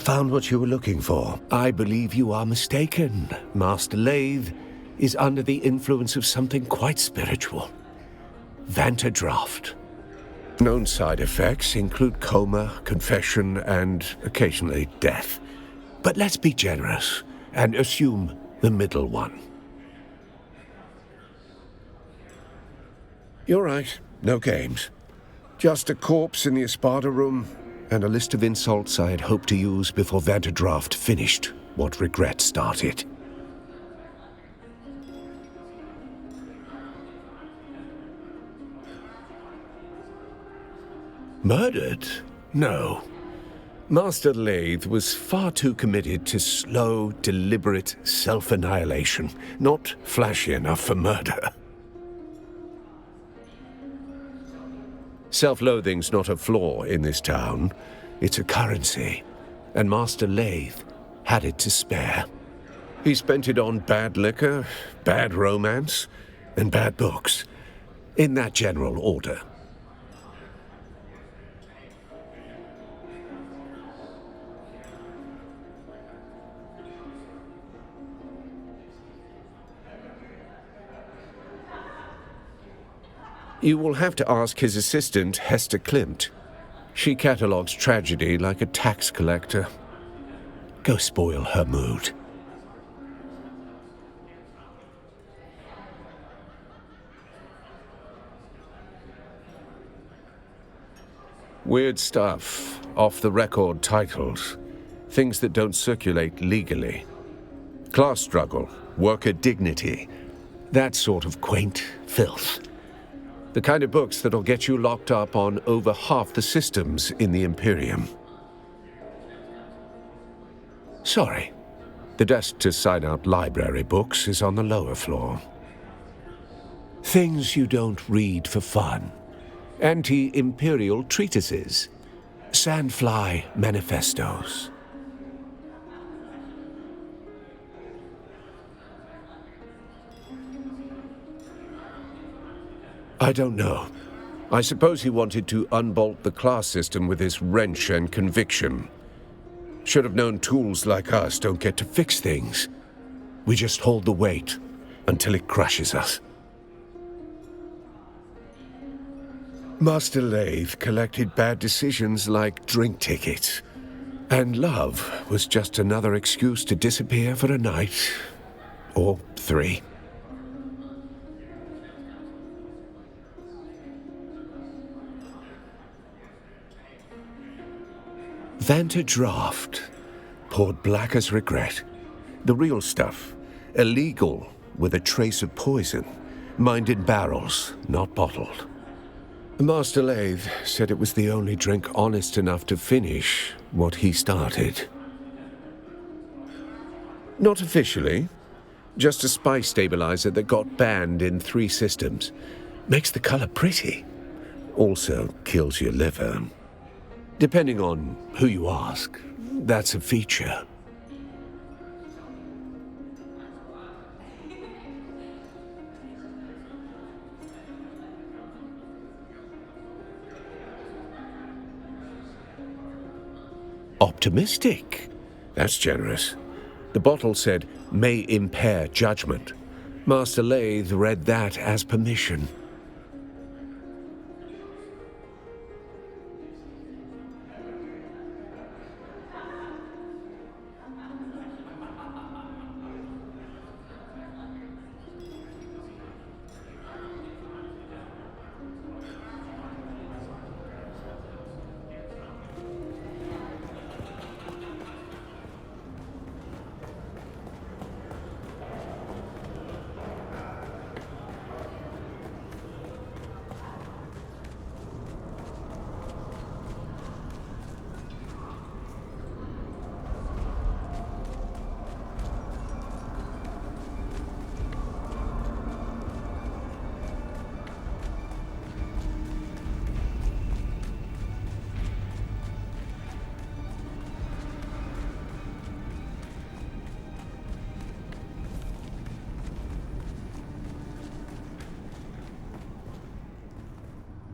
Found what you were looking for. I believe you are mistaken. Master Lathe is under the influence of something quite spiritual. Vantadraft. Known side effects include coma, confession, and occasionally death. But let's be generous and assume the middle one. You're right. No games. Just a corpse in the Espada room, and a list of insults I had hoped to use before Vantadraft finished what regret started. Murdered? No. Master Lathe was far too committed to slow, deliberate self-annihilation, not flashy enough for murder. Self-loathing's not a flaw in this town. It's a currency. And Master Lathe had it to spare. He spent it on bad liquor, bad romance, and bad books. In that general order. You will have to ask his assistant, Hester Klimt. She catalogues tragedy like a tax collector. Go spoil her mood. Weird stuff, off-the-record titles. Things that don't circulate legally. Class struggle, worker dignity. That sort of quaint filth. The kind of books that'll get you locked up on over half the systems in the Imperium. Sorry. The desk to sign out library books is on the lower floor. Things you don't read for fun. Anti-Imperial treatises. Sandfly manifestos. I don't know. I suppose he wanted to unbolt the class system with his wrench and conviction. Should have known tools like us don't get to fix things. We just hold the weight until it crushes us. Master Lathe collected bad decisions like drink tickets. And love was just another excuse to disappear for a night. Or 3. Vantadraft. Poured black as regret. The real stuff. Illegal, with a trace of poison. Mined in barrels, not bottled. Master Lathe said it was the only drink honest enough to finish what he started. Not officially. Just a spice stabilizer that got banned in 3 systems. Makes the color pretty. Also kills your liver. Depending on who you ask, that's a feature. Optimistic? That's generous. The bottle said, may impair judgment. Master Lathe read that as permission.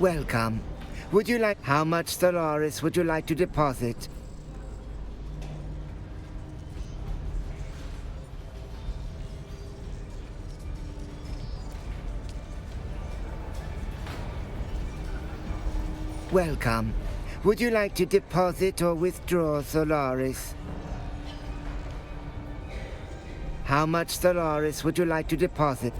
Welcome. Would you like... How much Stellaris would you like to deposit? Welcome. Would you like to deposit or withdraw Solaris? How much Stellaris would you like to deposit?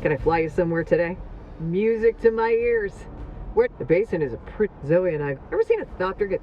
Can I fly you somewhere today? Music to my ears. Where the basin is a pretty... Zoe and I... Ever seen a doctor get...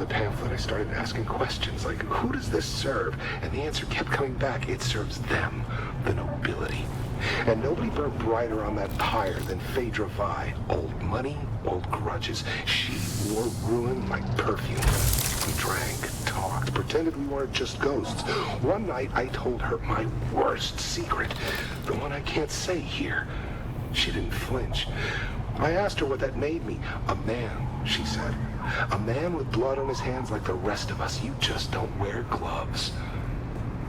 the pamphlet, I started asking questions like, who does this serve? And the answer kept coming back. It serves them, the nobility. And nobody burned brighter on that pyre than Phaedra Vi. Old money, old grudges. She wore ruin like perfume. We drank, talked, pretended we weren't just ghosts. One night, I told her my worst secret, the one I can't say here. She didn't flinch. I asked her what that made me. A man, she said. A man with blood on his hands like the rest of us. You just don't wear gloves.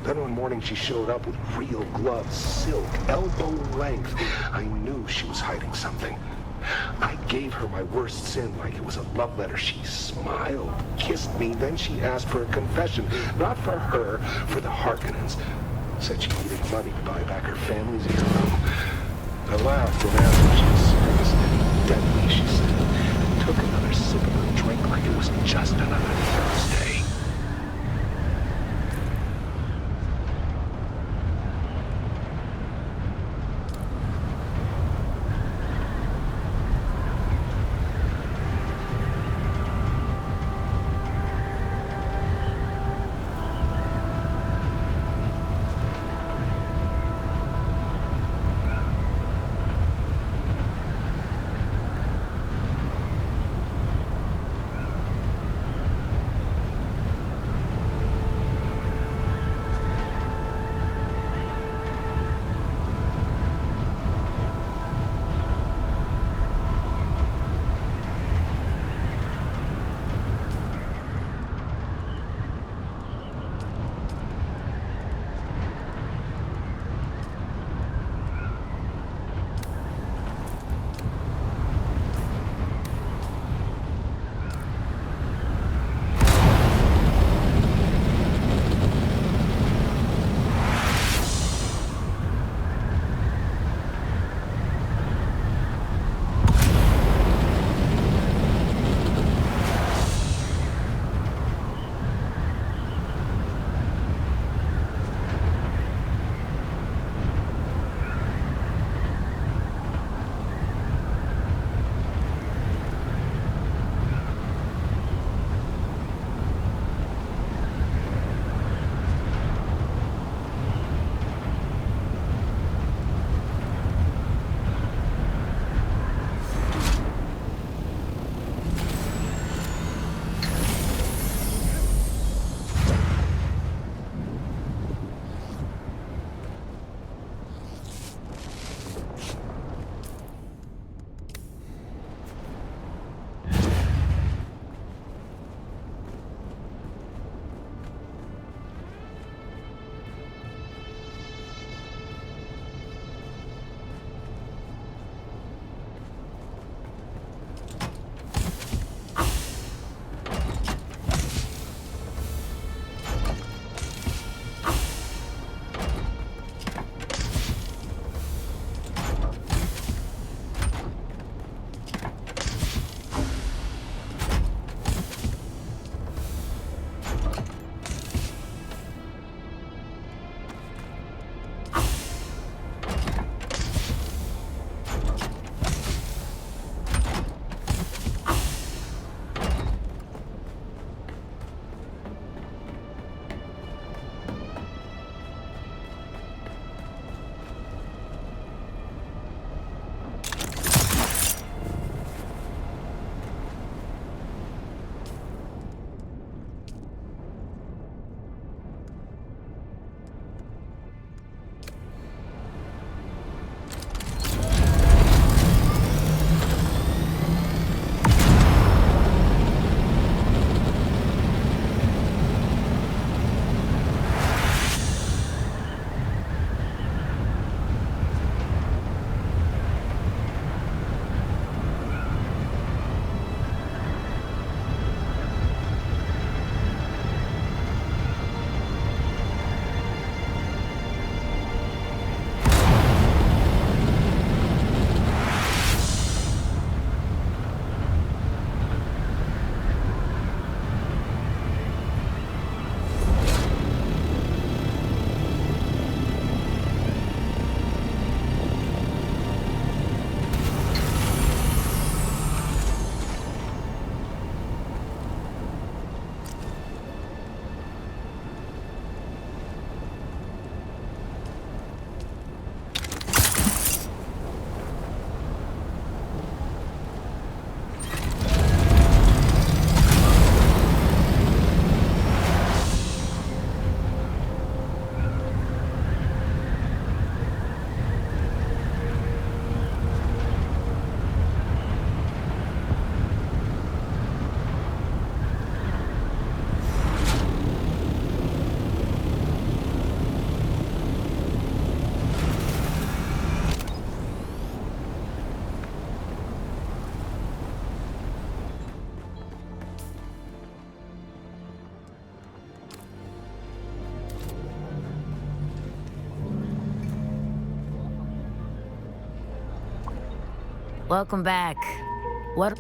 Then one morning she showed up with real gloves, silk, elbow length. I knew she was hiding something. I gave her my worst sin like it was a love letter. She smiled, kissed me, then she asked for a confession. Not for her, for the Harkonnens. Said she needed money to buy back her family's heirloom. I laughed and asked if she was serious. Deadly, she said. And took another sip of her drink like it was just another Thursday. Welcome back. What?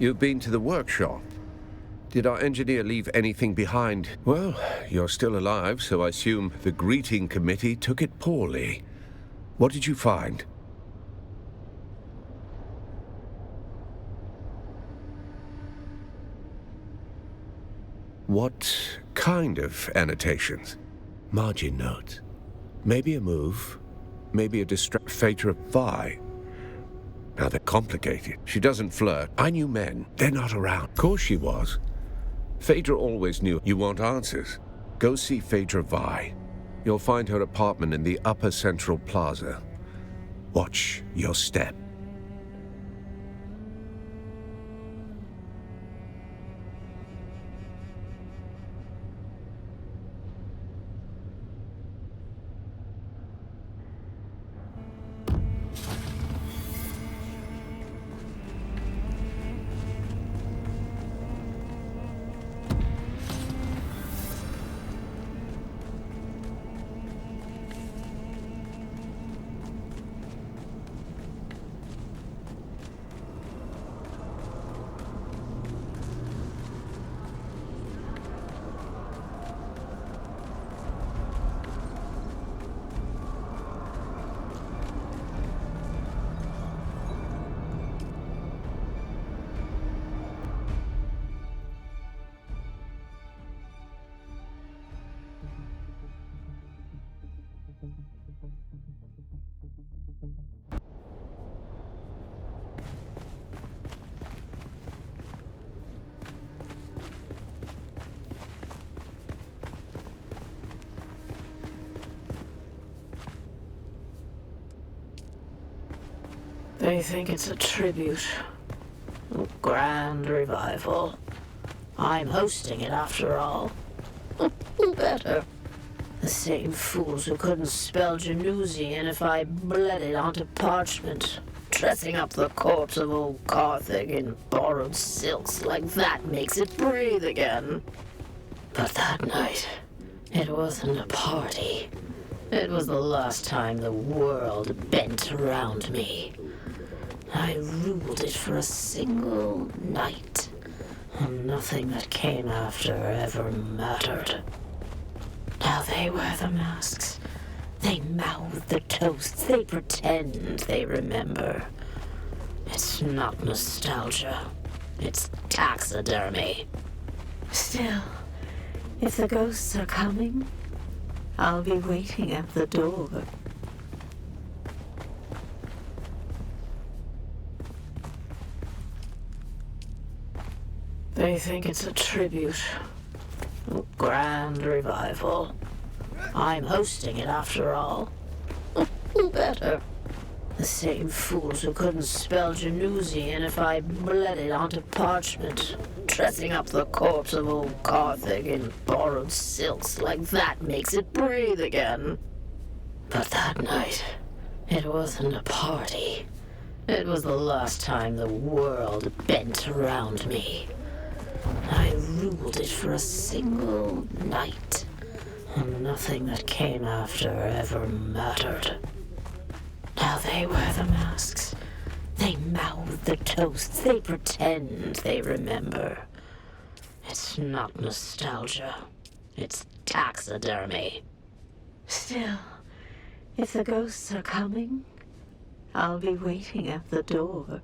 You've been to the workshop. Did our engineer leave anything behind? Well, you're still alive, so I assume the greeting committee took it poorly. What did you find? What kind of annotations? Margin notes. Maybe a move. Maybe a Phaedra Vi. Now they're complicated. She doesn't flirt. I knew men. They're not around. Of course she was. Phaedra always knew you want answers. Go see Phaedra Vi. You'll find her apartment in the Upper Central Plaza. Watch your step. They think it's a tribute. A grand revival. I'm hosting it after all. Who better? The same fools who couldn't spell Genusian if I bled it onto parchment, dressing up the corpse of old Carthage in borrowed silks like that makes it breathe again. But that night, it wasn't a party. It was the last time the world bent around me. I ruled it for a single night, and nothing that came after ever mattered. Now they wear the masks. They mouth the toasts. They pretend they remember. It's not nostalgia. It's taxidermy. Still, if the ghosts are coming, I'll be waiting at the door. They think it's a tribute. A grand revival. I'm hosting it after all. Who better? The same fools who couldn't spell Genusian if I bled it onto parchment, dressing up the corpse of old Carthage in borrowed silks like that makes it breathe again. But that night, it wasn't a party. It was the last time the world bent around me. I ruled it for a single night, and nothing that came after ever mattered. Now they wear the masks. They mouth the toasts. They pretend they remember. It's not nostalgia. It's taxidermy. Still, if the ghosts are coming, I'll be waiting at the door.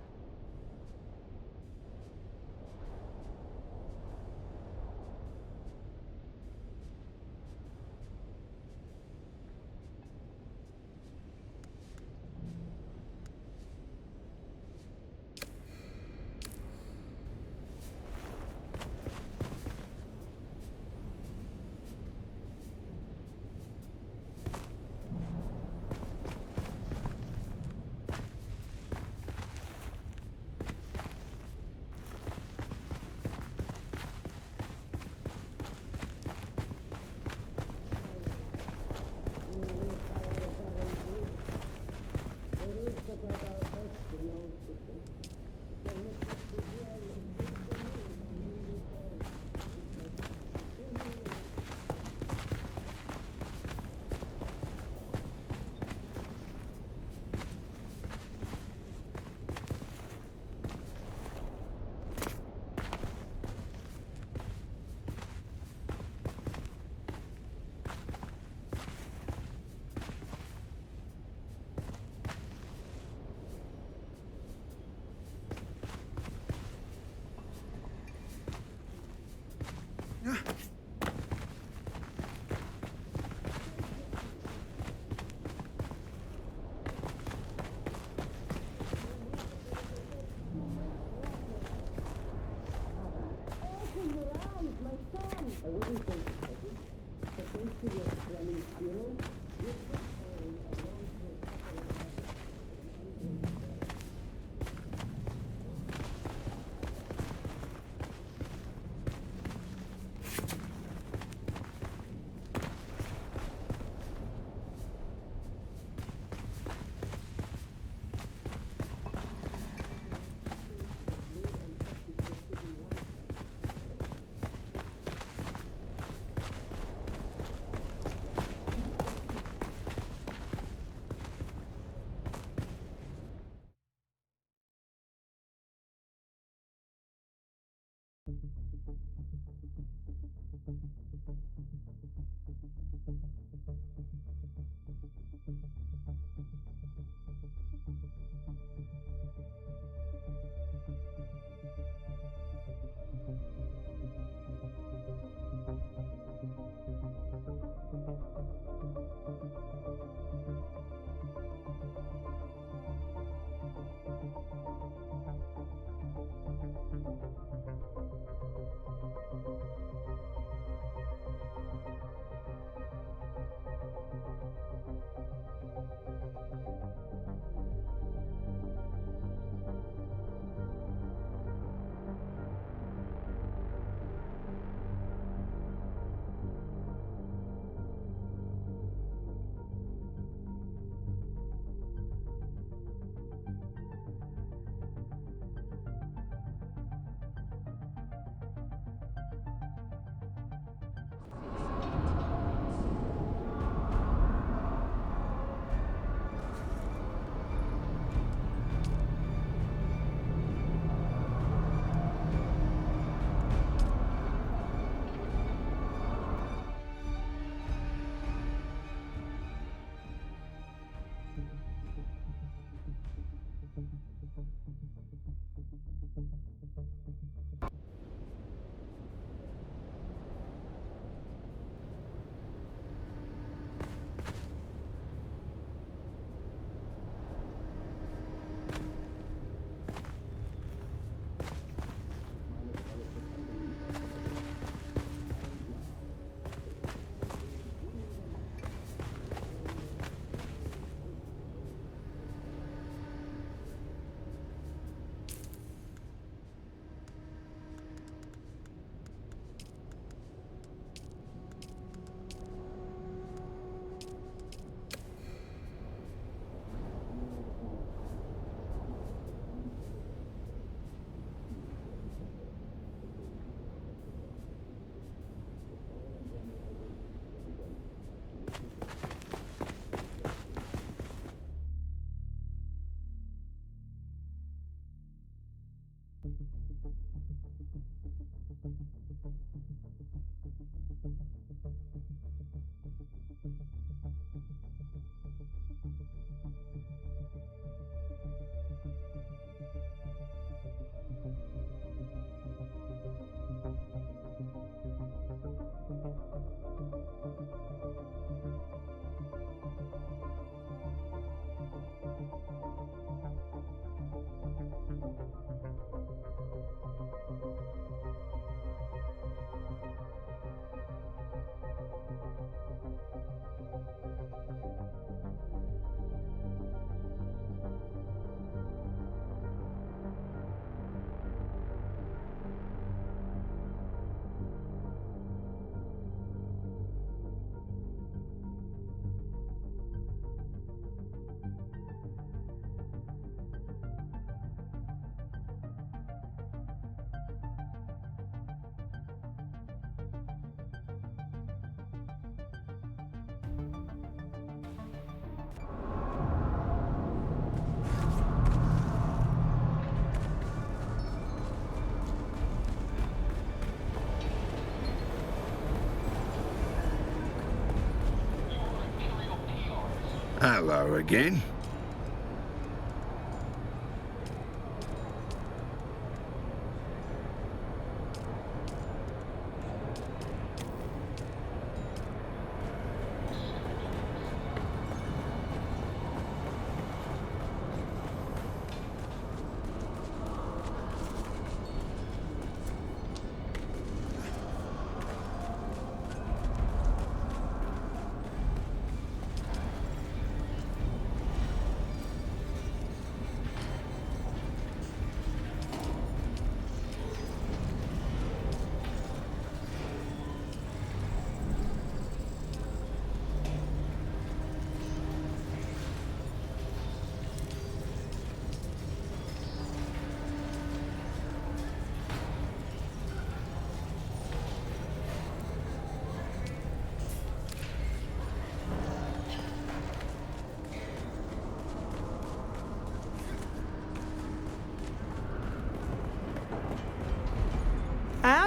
Hello again.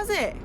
How's it?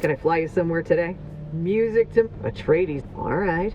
Can I fly you somewhere today? Music to Atreides. All right.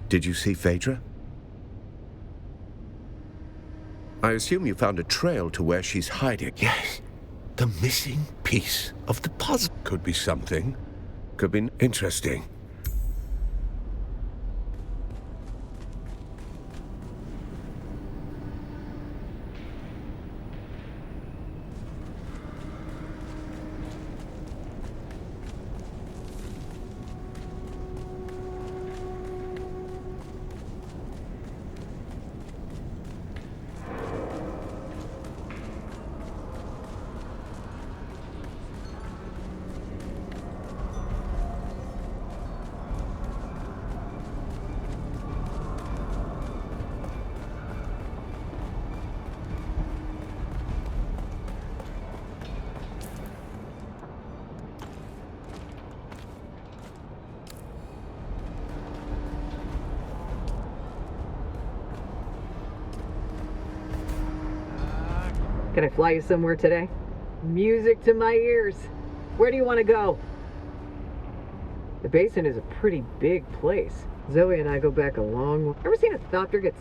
Did you see Phaedra? I assume you found a trail to where she's hiding. Yes. The missing piece of the puzzle. Could be something. Could be interesting. Can I fly you somewhere today? Music to my ears. Where do you want to go? The basin is a pretty big place. Zoe and I go back a long way. Ever seen a thopter get